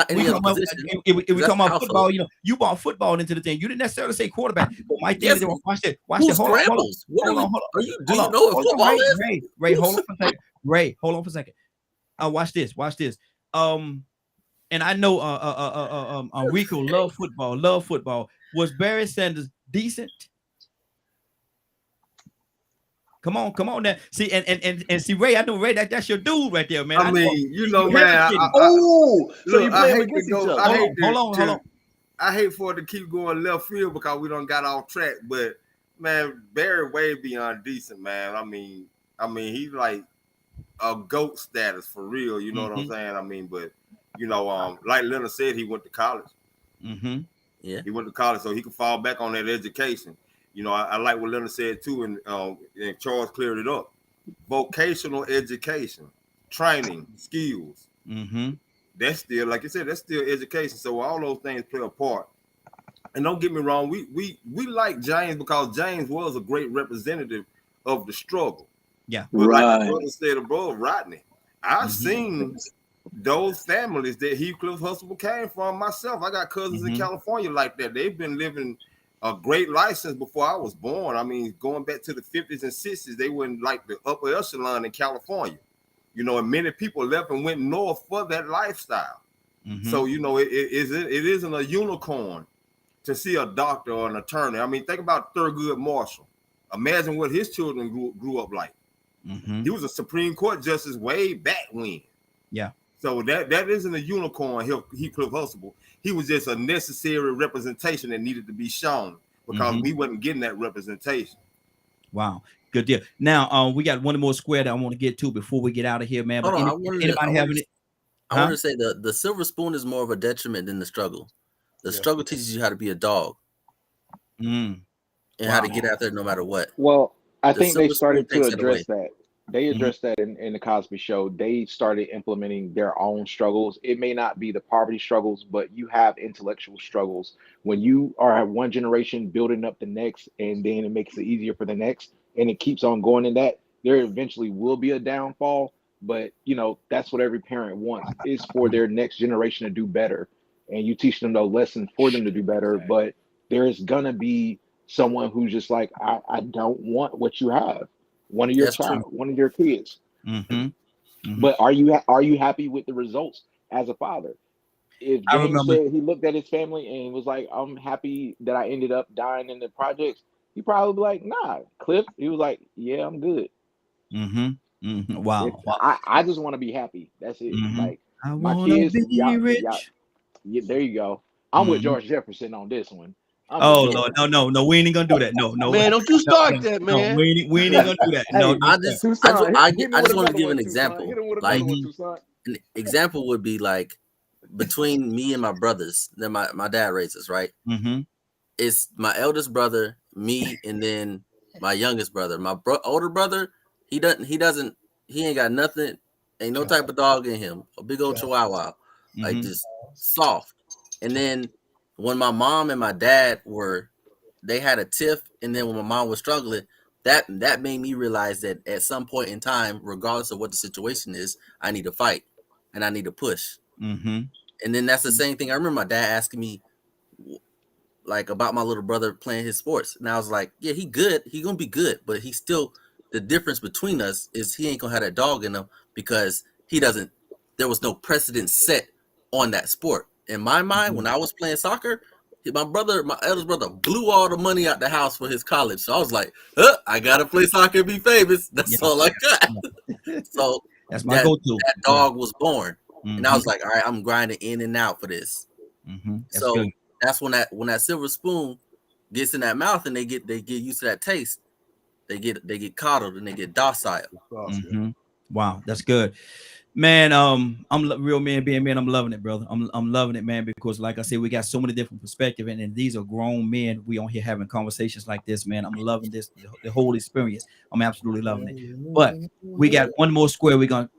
any other position. If we talk about football, you brought football into the thing. You didn't necessarily say quarterback. But my thing is, watch that. Hold on. Do you know what football is? Ray, hold on for a second. Ray, hold on for a second. Watch this. And I know Rico love football. Was Barry Sanders decent? Come on now. See, and see, Ray, I know Ray, that's your dude right there, man. I mean, you know, man. So you play against each other. Hold on. I hate for it to keep going left field because we done got off track, but man, Barry way beyond decent, man. I mean, he's like a GOAT status for real. You know what I'm saying? I mean, but you know, like Leonard said, he went to college. Yeah, he went to college, so he could fall back on that education. You know, I like what Leonard said too, and Charles cleared it up. Vocational education, training, skills. That's still, like you said, that's still education. So all those things play a part. And don't get me wrong, we like James because James was a great representative of the struggle. Yeah, but like the brother said above, Rodney, I've seen those families that Heathcliff Huxtable came from myself. I got cousins in California like that. They've been living a great license before I was born. I mean, going back to the 50s and 60s, they were in like the upper echelon in California. You know, and many people left and went north for that lifestyle. So, you know, it isn't a unicorn to see a doctor or an attorney. I mean, think about Thurgood Marshall. Imagine what his children grew up like. He was a Supreme Court justice way back when. Yeah. So that isn't a unicorn, Heathcliff Huxtable. He was just a necessary representation that needed to be shown because we wasn't getting that representation. Wow. Good deal. Now, we got one more square that I want to get to before we get out of here, man. But anybody having it? I want to say the silver spoon is more of a detriment than the struggle. The struggle teaches you how to be a dog and how to get out there no matter what. Well, I think they started to address that. They addressed that in the Cosby Show. They started implementing their own struggles. It may not be the poverty struggles, but you have intellectual struggles. When you are one generation building up the next, and then it makes it easier for the next, and it keeps on going in that, there eventually will be a downfall. But, you know, that's what every parent wants, is for their next generation to do better. And you teach them those lessons for them to do better. But there's going to be someone who's just like, I don't want what you have. One of your one of your kids. But are you happy with the results as a father? If James said he looked at his family and was like, I'm happy that I ended up dying in the projects, he probably be like, nah. Cliff, he was like, yeah, I'm good. Wow. I just want to be happy. That's it. Like I my kids, yeah, there you go. I'm with George Jefferson on this one. Oh Lord, no, we ain't gonna do that. No, man, don't you start that, man. No, we ain't gonna do that. No, I just want to give an example. Like an example would be like between me and my brothers that my dad raises, right? It's my eldest brother, me, and then my youngest brother. My older brother, he ain't got nothing, ain't no type of dog in him. A big old chihuahua, like just soft. And then when my mom and my dad they had a tiff, and then when my mom was struggling, that made me realize that at some point in time, regardless of what the situation is, I need to fight and I need to push. And then that's the same thing. I remember my dad asking me like about my little brother playing his sports, and I was like, yeah, he good, he gonna be good, but he still, the difference between us is he ain't gonna have that dog in him because there was no precedent set on that sport. In my mind, when I was playing soccer, my eldest brother blew all the money out the house for his college. So I was like, I gotta play soccer and be famous. That's all I got. So that's my go-to. That dog was born. And I was like, all right, I'm grinding in and out for this. So good. That's when that silver spoon gets in that mouth and they get used to that taste. They get coddled and they get docile. Wow, that's good. Man, I'm real man being man. I'm loving it, brother. I'm loving it, man, because like I said, we got so many different perspectives, and these are grown men. We on here having conversations like this, man. I'm loving this, the whole experience. I'm absolutely loving it. But we got one more square we're gonna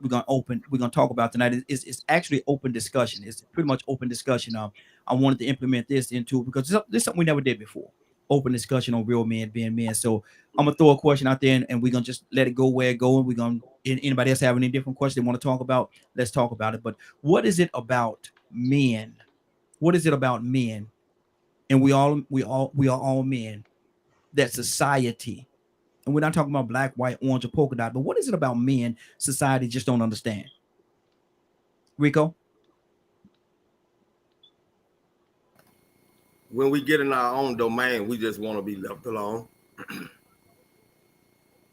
talk about tonight. It's actually open discussion. It's pretty much open discussion. I wanted to implement this into because this is something we never did before. open discussion on real men being men. So I'm gonna throw a question out there, and we're gonna just let it go where it go. And we're gonna anybody else have any different questions they want to talk about? Let's talk about it. But what is it about men? What is it about men? And we are all men. That society, and we're not talking about black, white, orange, or polka dot, but what is it about men society just don't understand? Rico? When we get in our own domain, we just want to be left alone.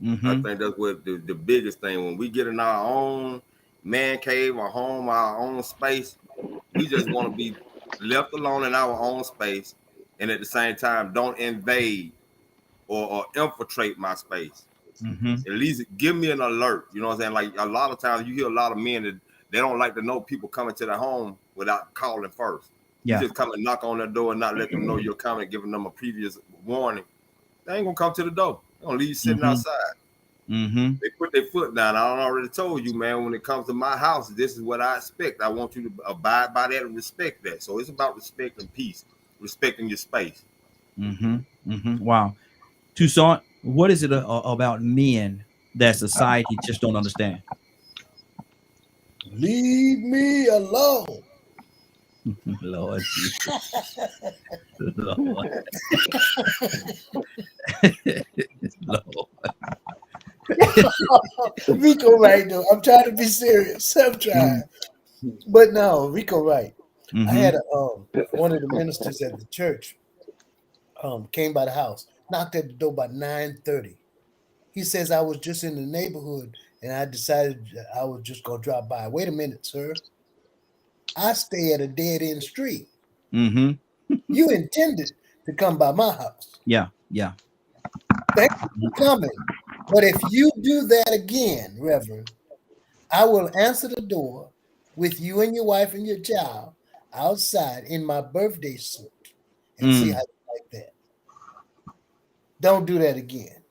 I think that's what the biggest thing. When we get in our own man cave, our home, our own space, we just want to be left alone in our own space, and at the same time, don't invade or infiltrate my space. At least give me an alert. You know what I'm saying? Like a lot of times, you hear a lot of men that they don't like to know people coming to their home without calling first. You just come and knock on their door and not let them know you're coming, giving them a previous warning. They ain't gonna come to the door. They're gonna leave you sitting outside. They put their foot down. I already told you, man, when it comes to my house, this is what I expect. I want you to abide by that and respect that. So it's about respect and peace, respecting your space. Wow. Toussaint, what is it about men that society just don't understand? Leave me alone. Lord Jesus. Lord. Lord. Rico right though. I'm trying to be serious. I'm trying. But no, Rico right. I had one of the ministers at the church came by the house, knocked at the door by 9:30. He says, I was just in the neighborhood and I decided I was just gonna drop by. Wait a minute, sir. I stay at a dead end street. You intended to come by my house. Yeah. Thank you for coming. But if you do that again, Reverend, I will answer the door with you and your wife and your child outside in my birthday suit and see how you like that. Don't do that again.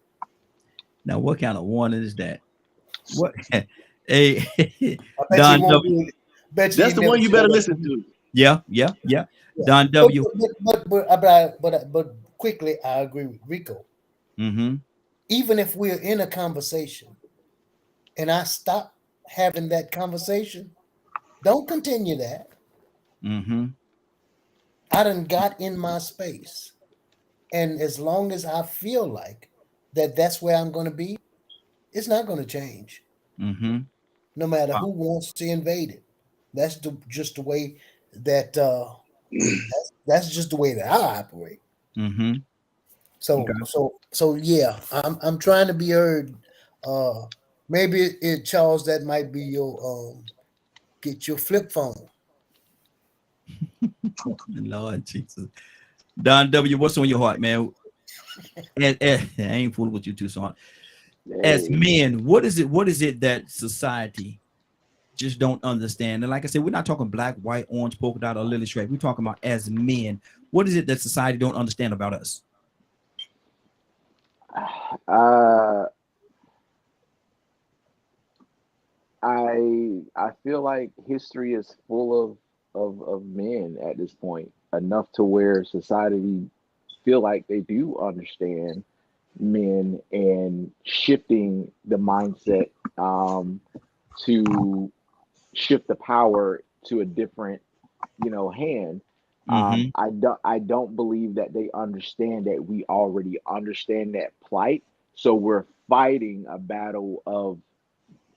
Now, what kind of warning is that? What? Hey, Don W. That's the one you better listen to. Yeah. Don W. But quickly, I agree with Rico. Even if we're in a conversation and I stop having that conversation, don't continue that. I done got in my space. And as long as I feel like that's where I'm going to be, it's not going to change. No matter who wants to invade it. That's just the way that that's just the way that I operate. So yeah, I'm trying to be heard. Maybe Charles, that might be your get your flip phone. Lord Jesus. Don W, what's on your heart, man? I ain't fooling with you, Toussaint. As men, what is it that society just don't understand? And like I said, we're not talking black, white, orange, polka dot, or lily stripe. We're talking about as men. What is it that society don't understand about us? I feel like history is full of men at this point, enough to where society feel like they do understand men and shifting the mindset to shift the power to a different hand. I don't believe that they understand that we already understand that plight, so we're fighting a battle of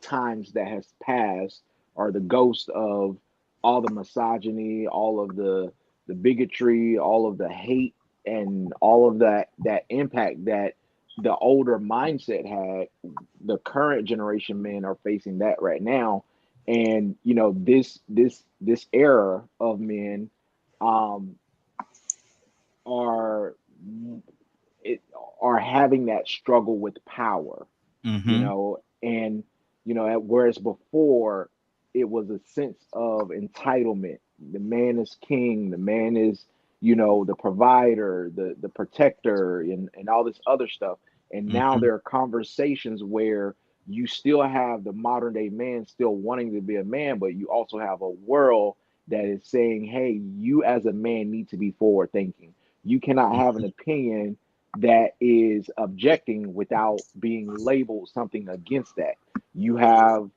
times that has passed, or the ghost of all the misogyny, all of the bigotry, all of the hate, and all of that impact that the older mindset had. The current generation men are facing that right now, and this era of men are having that struggle with power, and whereas before it was a sense of entitlement. The man is king, the man is the provider, the protector, and all this other stuff. And now there are conversations where you still have the modern day man still wanting to be a man, but you also have a world that is saying, hey, you as a man need to be forward thinking. You cannot have an opinion that is objecting without being labeled something against that. You have,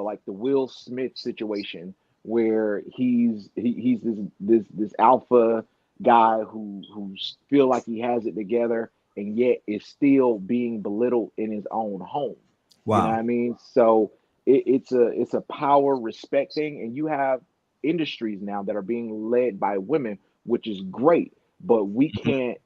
like the Will Smith situation where he's this alpha guy who feel like he has it together and yet is still being belittled in his own home. Wow. You know what I mean? So it's a power respect thing, and you have industries now that are being led by women, which is great, but we can't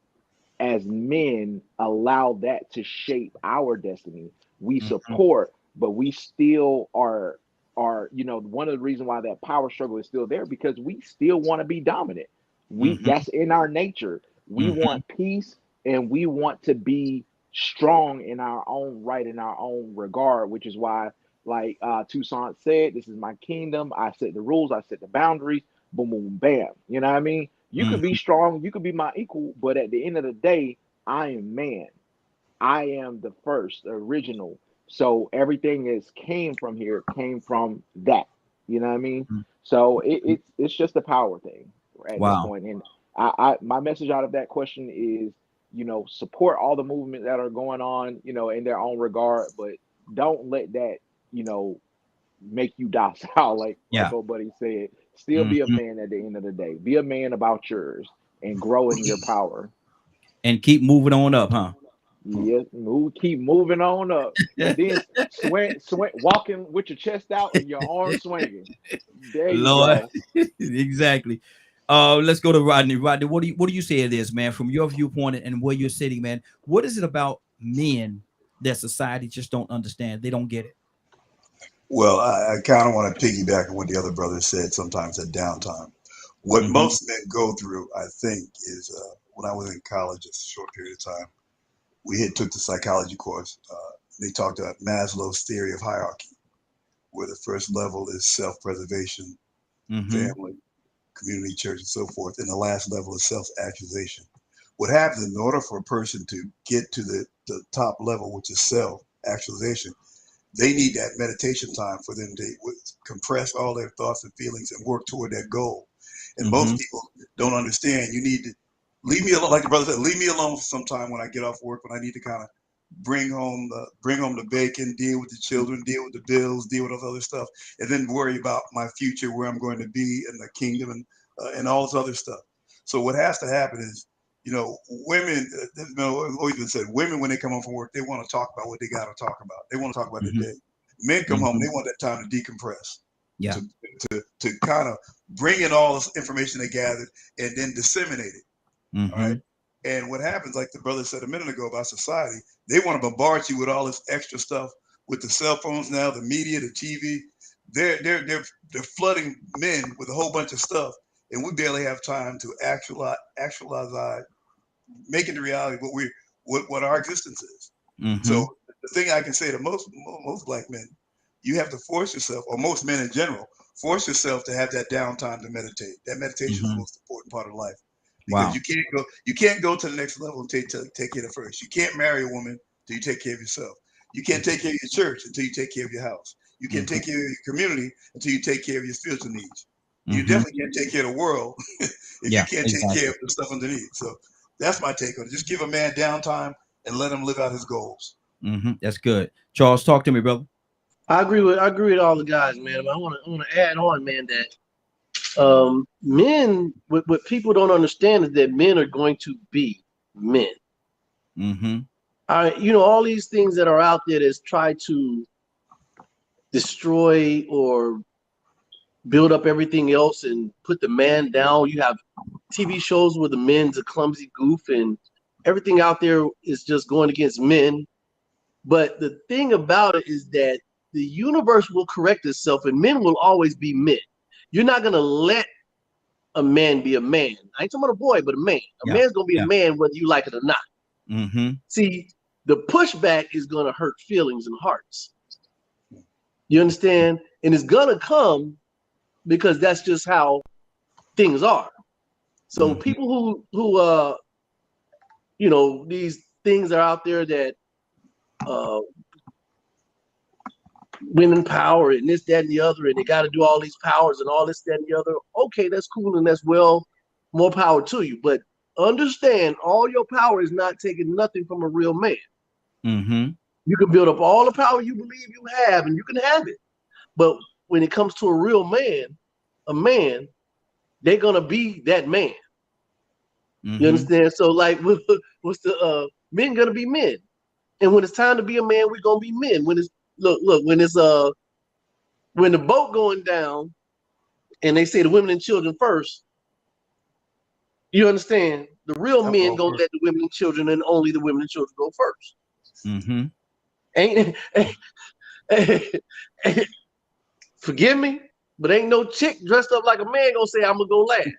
as men allow that to shape our destiny. We support, but we still are one of the reasons why that power struggle is still there, because we still want to be dominant. That's in our nature. We want peace, and we want to be strong in our own right, in our own regard, which is why, like Toussaint said, this is my kingdom. I set the rules, I set the boundaries, boom, boom, bam. You know what I mean? You could be strong, you could be my equal, but at the end of the day, I am man. I am the first, the original. So everything that's came from here came from that. You know what I mean? So it's just a power thing at this point. And my message out of that question is, support all the movements that are going on, in their own regard, but don't let that, make you docile, like old buddy said. Still be a man at the end of the day. Be a man about yours and grow in your power. And keep moving on up, huh? Yes, keep moving on up, and then walking with your chest out and your arms swinging. There you go. Exactly. Let's go to Rodney. Rodney, what do you say of this, man? From your viewpoint and where you're sitting, man, what is it about men that society just don't understand? They don't get it. Well, I kind of want to piggyback on what the other brother said. Sometimes at downtime, what most men go through, I think, is when I was in college, just a short period of time, we took the psychology course. They talked about Maslow's theory of hierarchy, where the first level is self-preservation, family, community, church, and so forth, and the last level is self-actualization. What happens in order for a person to get to the top level, which is self-actualization, they need that meditation time for them to compress all their thoughts and feelings and work toward that goal. And most people don't understand. You need to leave me alone, like the brother said, leave me alone for some time when I get off work, when I need to kind of bring home the bacon, deal with the children, deal with the bills, deal with all this other stuff, and then worry about my future, where I'm going to be in the kingdom and all this other stuff. So what has to happen is, women, always been said, women, when they come home from work, they want to talk about what they got to talk about. They want to talk about their day. Men come home, they want that time to decompress. Yeah. To kind of bring in all this information they gathered and then disseminate it. All right. And what happens, like the brother said a minute ago about society, they want to bombard you with all this extra stuff with the cell phones now, the media, the TV. They're flooding men with a whole bunch of stuff, and we barely have time to actualize, make it a reality what our existence is. So the thing I can say to most black men, you have to force yourself, or most men in general, force yourself to have that downtime to meditate. That meditation is the most important part of life. Because you can't go to the next level until you take care of first. You can't marry a woman until you take care of yourself. You can't take care of your church until you take care of your house. You can't take care of your community until you take care of your spiritual needs. You definitely can't take care of the world if you can't take care of the stuff underneath. So that's my take on it. Just give a man downtime and let him live out his goals. That's good. Charles, talk to me, brother. I agree with all the guys, man. I want to add on, man, that men, what people don't understand is that men are going to be men. All these things that are out there that's try to destroy or build up everything else and put the man down. You have TV shows where the men's a clumsy goof and everything out there is just going against men. But the thing about it is that the universe will correct itself and men will always be men. You're not going to let a man be a man. I ain't talking about a boy, but a man. A man's going to be a man whether you like it or not. See, the pushback is going to hurt feelings and hearts. You understand? And it's going to come because that's just how things are. So people who these things are out there that women power and this, that, and the other, and they got to do all these powers and all this, that, and the other. Okay, that's cool and that's well more power to you. But understand, all your power is not taking nothing from a real man. Mm-hmm. You can build up all the power you believe you have, and you can have it. But when it comes to a real man, they're gonna be that man. Mm-hmm. You understand? So like, what's the men gonna be men, and when it's time to be a man, we're gonna be men. When it's when the boat going down, and they say the women and children first. You understand? The real men gonna let the women and children, and only the women and children go first. Mm-hmm. Ain't forgive me, but ain't no chick dressed up like a man gonna say I'm gonna go last.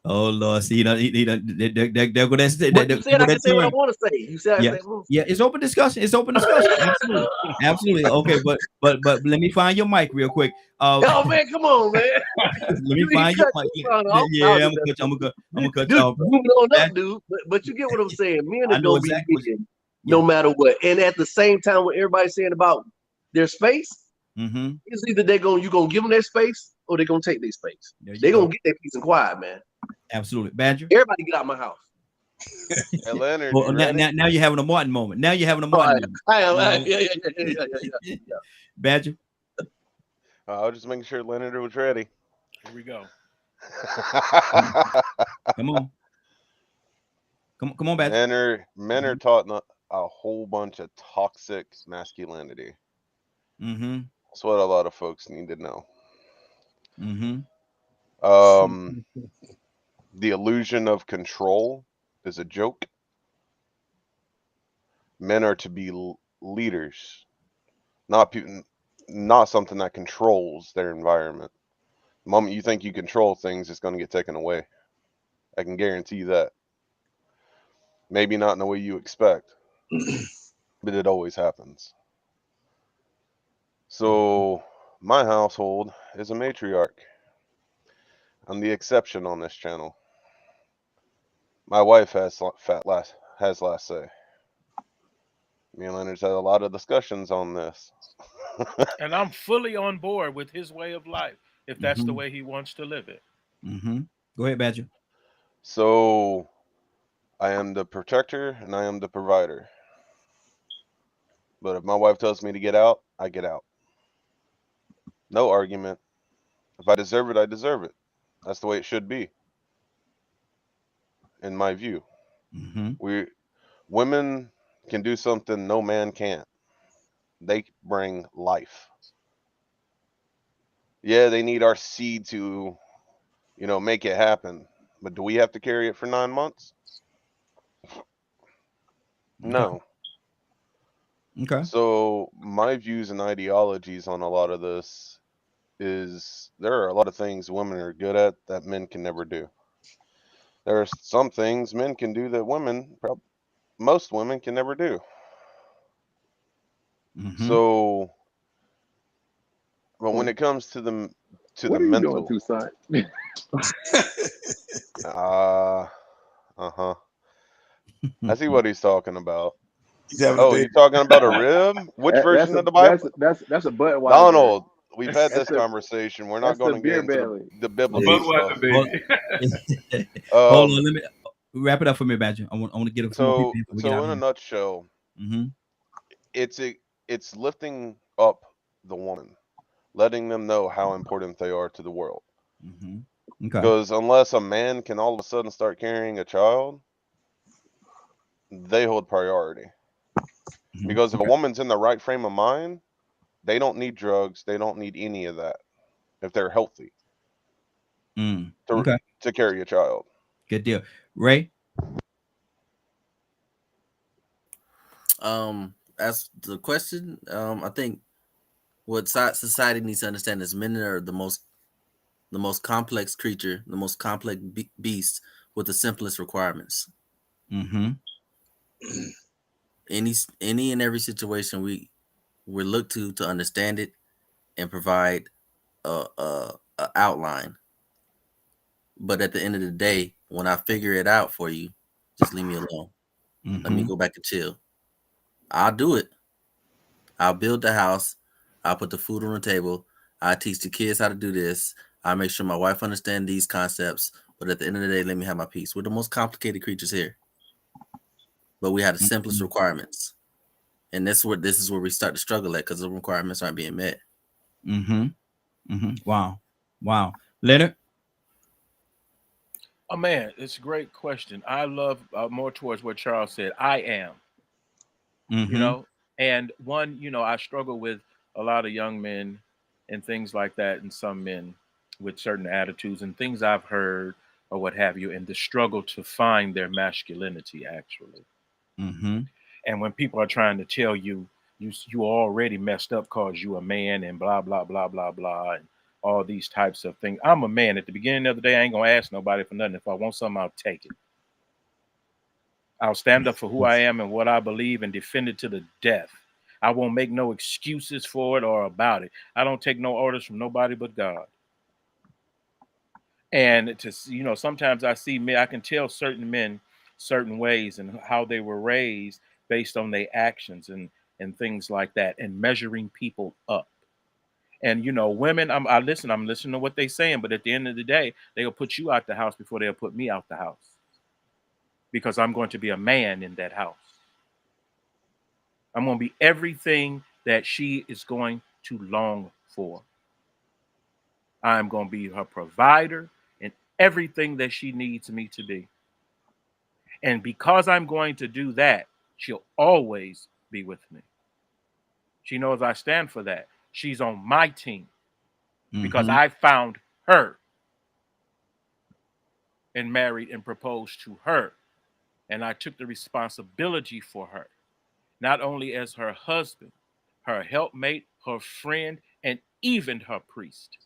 Oh Lord, see, But you said I can say what I want to say. You said I say yeah, it's open discussion. It's open discussion. Absolutely, absolutely. Okay, but let me find your mic real quick. Oh man, come on, man. Let me find your mic. Yeah, I'm gonna cut you off. Moving on up, dude. But you get what I'm saying. Men are gonna exactly be men, no matter what. And at the same time, what everybody's saying about their space, it's either you gonna give them their space or they're gonna take their space. They're gonna get their peace and quiet, man. Absolutely, Badger. Everybody get out of my house. Hey, Leonard, well, now you're having a Martin moment. Now you're having a Martin moment. I am. Yeah. Badger. I was just making sure Leonard was ready. Here we go. Come on. Come on, Badger. Men are taught a whole bunch of toxic masculinity. Mm-hmm. That's what a lot of folks need to know. Mm-hmm. The illusion of control is a joke. Men are to be leaders, not something that controls their environment. The moment you think you control things, it's going to get taken away. I can guarantee you that. Maybe not in the way you expect, but it always happens. So my household is a matriarch. I'm the exception on this channel. My wife has last say. Me and Leonard's had a lot of discussions on this. And I'm fully on board with his way of life, if that's the way he wants to live it. Mm-hmm. Go ahead, Badger. So I am the protector and I am the provider. But if my wife tells me to get out, I get out. No argument. If I deserve it, I deserve it. That's the way it should be, in my view. Women can do something no man can't. They bring life. Yeah, they need our seed to, make it happen. But do we have to carry it for 9 months? No. Okay. So my views and ideologies on a lot of this is there are a lot of things women are good at that men can never do. There are some things men can do that most women can never do. So, but when it comes to the mental, I see what he's talking about. You're talking about a rib? Which version of the Bible? That's a Budweiser. Donald, we've had this conversation. We're not going to get into the biblical stuff. Hold on, let me wrap it up for me, Badger. I want to get a few more people. So in a nutshell, it's lifting up the woman, letting them know how important they are to the world. Okay. Because unless a man can all of a sudden start carrying a child, they hold priority. Because if a woman's in the right frame of mind, they don't need drugs. They don't need any of that if they're healthy to carry a child. Good deal. Ray? As the question, I think what society needs to understand is men are the most complex creature, the most complex beast with the simplest requirements. Any and every situation we're looked to understand it and provide a outline. But at the end of the day, when I figure it out for you, just leave me alone. Let me go back and chill. I'll do it. I'll build the house. I'll put the food on the table. I teach the kids how to do this. I make sure my wife understands these concepts. But at the end of the day, let me have my peace. We're the most complicated creatures here, but we have the simplest requirements, and this is where we start to struggle at because the requirements aren't being met. Wow. Leonard. Oh man, it's a great question. I love more towards what Charles said. I am, you know, and one, you know, I struggle with a lot of young men and things like that, and some men with certain attitudes and things I've heard or what have you, and the struggle to find their masculinity actually. And when people are trying to tell you you already messed up because you a man and blah blah blah blah blah and all these types of things. I'm a man. At the beginning of the day, I ain't gonna ask nobody for nothing. If I want something, I'll take it. I'll stand up for who I am and what I believe and defend it to the death. I won't make no excuses for it or about it. I don't take no orders from nobody but God. And to, you know, sometimes I see men, I can tell certain men certain ways and how they were raised based on their actions and things like that, and measuring people up. And, you know, women, I'm listening to what they're saying, but at the end of the day, they'll put you out the house before they'll put me out the house, because I'm going to be a man in that house. I'm going to be everything that she is going to long for. I'm going to be her provider and everything that she needs me to be. And because I'm going to do that, she'll always be with me. She knows I stand for that. She's on my team because I found her and married and proposed to her. And I took the responsibility for her, not only as her husband, her helpmate, her friend, and even her priest.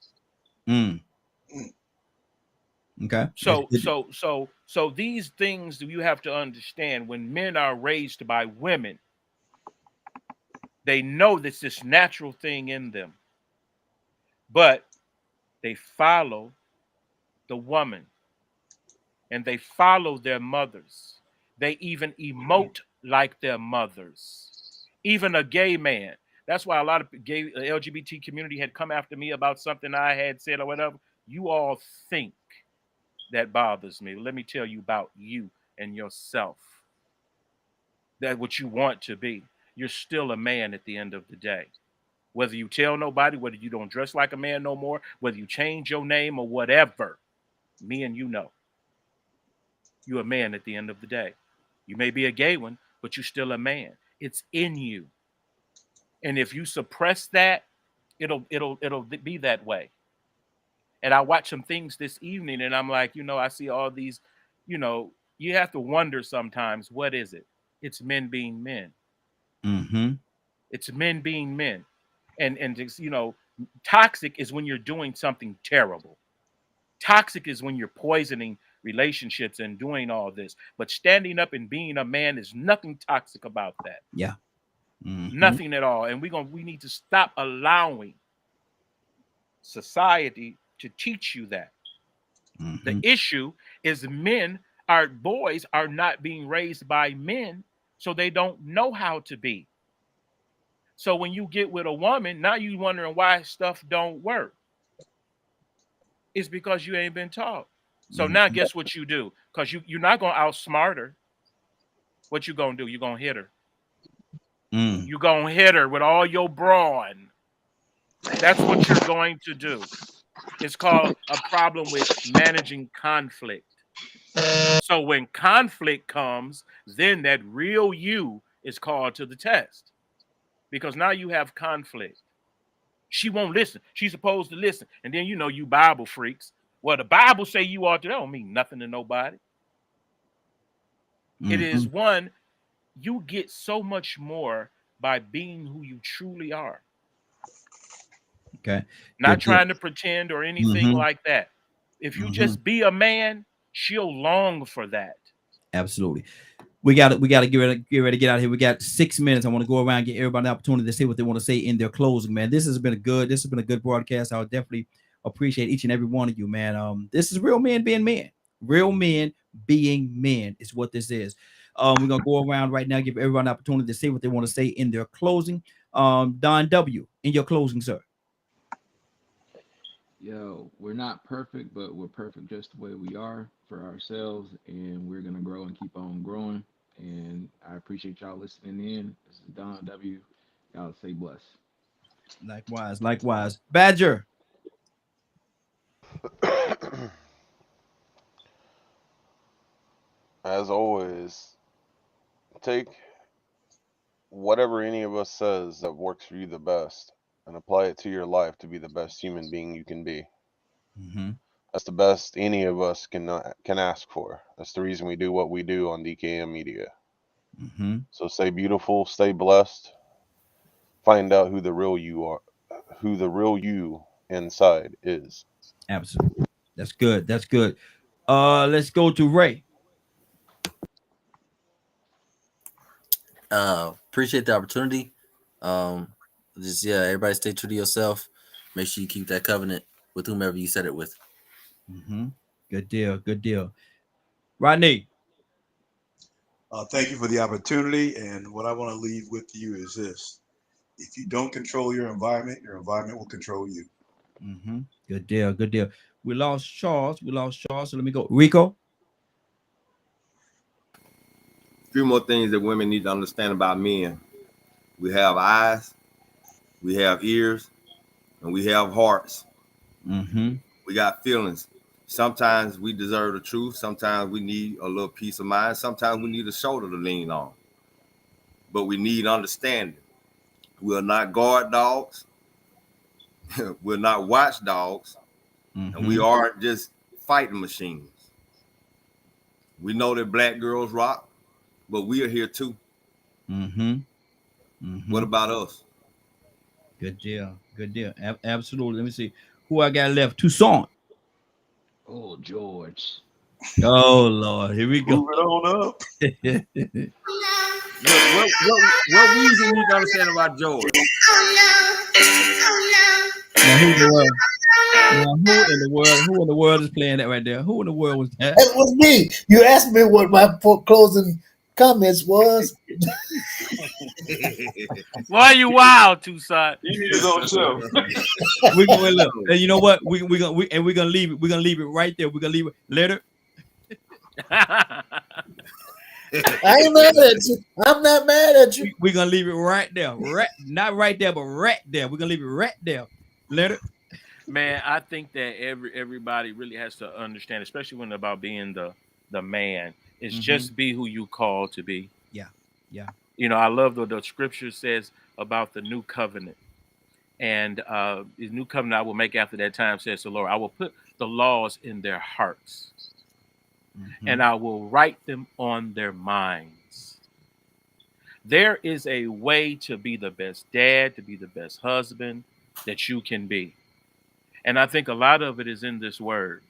Okay. So these things you have to understand. When men are raised by women, they know this is natural thing in them, but they follow the woman and they follow their mothers. They even emote like their mothers, even a gay man. That's why a lot of gay LGBT community had come after me about something I had said or whatever. You all think that bothers me. Let me tell you about you and yourself. That what you want to be. You're still a man at the end of the day. Whether you tell nobody, whether you don't dress like a man no more, whether you change your name or whatever, me and you know. You're a man at the end of the day. You may be a gay one, but you're still a man. It's in you. And if you suppress that, it'll be that way. And I watched some things this evening and I'm like, you know, I see all these, you know, you have to wonder sometimes, what is it? It's men being men. It's men being men. And you know, toxic is when you're doing something terrible. Toxic is when you're poisoning relationships and doing all this. But standing up and being a man is nothing toxic about that. Yeah. Nothing at all. And we need to stop allowing society to teach you that. The issue is boys are not being raised by men, so they don't know how to be. So when you get with a woman, now you wondering why stuff don't work. It's because you ain't been taught. So now guess what you do? Because you're not going to outsmart her. What you going to do? You're going to hit her. You're going to hit her with all your brawn. That's what you're going to do. It's called a problem with managing conflict. So when conflict comes, then that real you is called to the test. Because now you have conflict. She won't listen. She's supposed to listen. And then, you know, you Bible freaks. Well, the Bible say you ought to. That don't mean nothing to nobody. It is one, you get so much more by being who you truly are. Okay. Not trying to pretend or anything like that. If you just be a man, she'll long for that. Absolutely. We got to get ready to get out of here. We got 6 minutes. I want to go around and get everybody the opportunity to say what they want to say in their closing, man. This has been a good broadcast. I would definitely appreciate each and every one of you, man. This is real men being men. Real men being men is what this is. We're gonna go around right now, give everyone an opportunity to say what they want to say in their closing. Don W, in your closing, sir. Yo, we're not perfect, but we're perfect just the way we are for ourselves, and we're gonna grow and keep on growing. And I appreciate y'all listening in. This is Don W. Y'all stay blessed. Likewise, likewise. Badger. As always, take whatever any of us says that works for you the best and apply it to your life to be the best human being you can be. Mm-hmm. That's the best any of us can ask for. That's the reason we do what we do on DKM Media. Mm-hmm. So stay beautiful, stay blessed. Find out who the real you are, who the real you inside is. Absolutely. That's good. That's good. Let's go to Ray. Appreciate the opportunity. Just everybody stay true to yourself. Make sure you keep that covenant with whomever you said it with. Mm-hmm. Good deal. Good deal. Rodney. Thank you for the opportunity. And what I want to leave with you is this: if you don't control your environment will control you. Mm-hmm. Good deal. Good deal. We lost Charles. So let me go. Rico. A few more things that women need to understand about men. We have eyes, we have ears, and we have hearts. Mm-hmm. We got feelings. Sometimes we deserve the truth. Sometimes we need a little peace of mind. Sometimes we need a shoulder to lean on. But we need understanding. We're not guard dogs. We're not watchdogs. Mm-hmm. And we aren't just fighting machines. We know that black girls rock, but we are here too. Mm-hmm. Mm-hmm. What about us? Good deal. Good deal. Absolutely. Let me see who I got left. Toussaint. Oh, George. Oh Lord, here we go. Move it on up. Look, what we need to understand about George? Now, who in the world is playing that right there? Who in the world was that? That was me. You asked me what my closing comments was. Why are you wild, Toussaint? He need his own show. We're gonna look. And you know what? We're gonna leave it. We're gonna leave it right there. We're gonna leave it later. I ain't mad at you. I'm not mad at you. We're gonna leave it right there. Not right there, but right there. We're gonna leave it right there. Later. Man, I think that everybody really has to understand, especially when about being the man, is just be who you call to be. Yeah. You know, I love what the scripture says about the new covenant. And the new covenant I will make after that time, says the Lord. I will put the laws in their hearts, and I will write them on their minds. There is a way to be the best dad, to be the best husband that you can be. And I think a lot of it is in this word.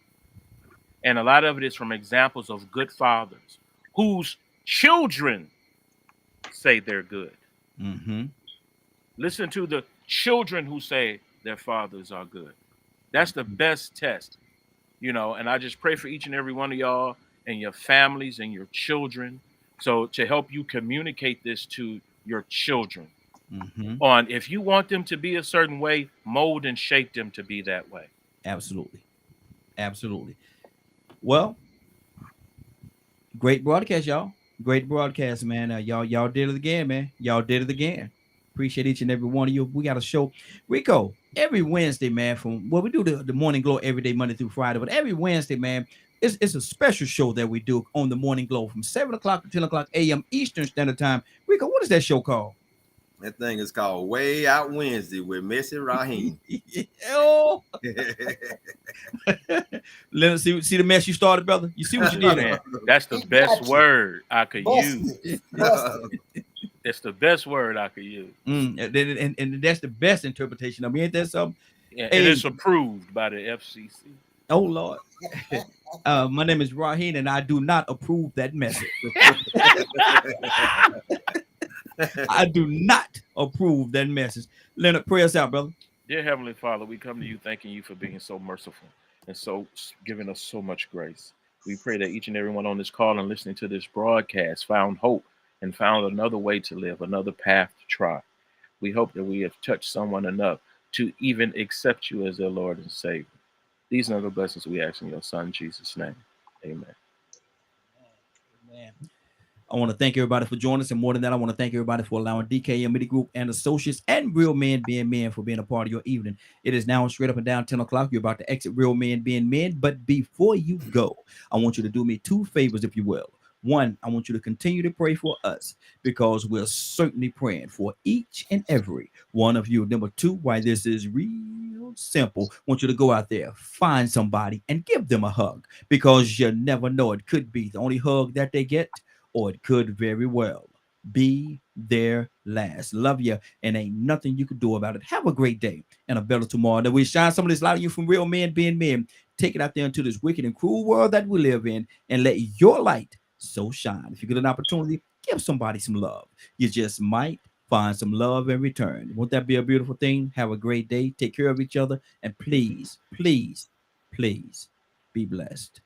And a lot of it is from examples of good fathers whose children say they're good. Mm-hmm. Listen to the children who say their fathers are good. That's the best test, you know. And I just pray for each and every one of y'all and your families and your children. So to help you communicate this to your children on if you want them to be a certain way, mold and shape them to be that way. Absolutely. Well, great broadcast, y'all. Great broadcast, man. Y'all did it again, man. Y'all did it again. Appreciate each and every one of you. We got a show, Rico, every Wednesday, man. We do the Morning Glow every day, Monday through Friday, but every Wednesday, man, it's a special show that we do on the Morning Glow from 7 o'clock to 10 o'clock a.m. Eastern Standard Time. Rico, what is that show called? That thing is called Way Out Wednesday with Messy Raheem. Oh. Let us see the mess you started, brother. You see what you did, man. That's the best word I could use. It's the best word I could use. And that's the best interpretation of me. Ain't that something? Yeah, and it's approved by the FCC. Oh, Lord. My name is Raheem, and I do not approve that message. I do not approve that message. Leonard, pray us out, brother. Dear Heavenly Father, we come to you thanking you for being so merciful and so giving us so much grace. We pray that each and everyone on this call and listening to this broadcast found hope and found another way to live, another path to try. We hope that we have touched someone enough to even accept you as their Lord and Savior. These are the blessings we ask in your son, Jesus' name. Amen. Amen. I want to thank everybody for joining us. And more than that, I want to thank everybody for allowing DKM Media Group and Associates and Real Men Being Men for being a part of your evening. It is now straight up and down 10 o'clock. You're about to exit Real Men Being Men. But before you go, I want you to do me two favors, if you will. One, I want you to continue to pray for us because we're certainly praying for each and every one of you. Number two, why this is real simple, I want you to go out there, find somebody and give them a hug because you never know. It could be the only hug that they get, or it could very well be their last. Love you, and ain't nothing you can do about it. Have a great day and a better tomorrow. That we shine some of this light on you from Real Men Being Men. Take it out there into this wicked and cruel world that we live in and let your light so shine. If you get an opportunity, give somebody some love. You just might find some love in return. Won't that be a beautiful thing? Have a great day. Take care of each other. And please, please, please be blessed.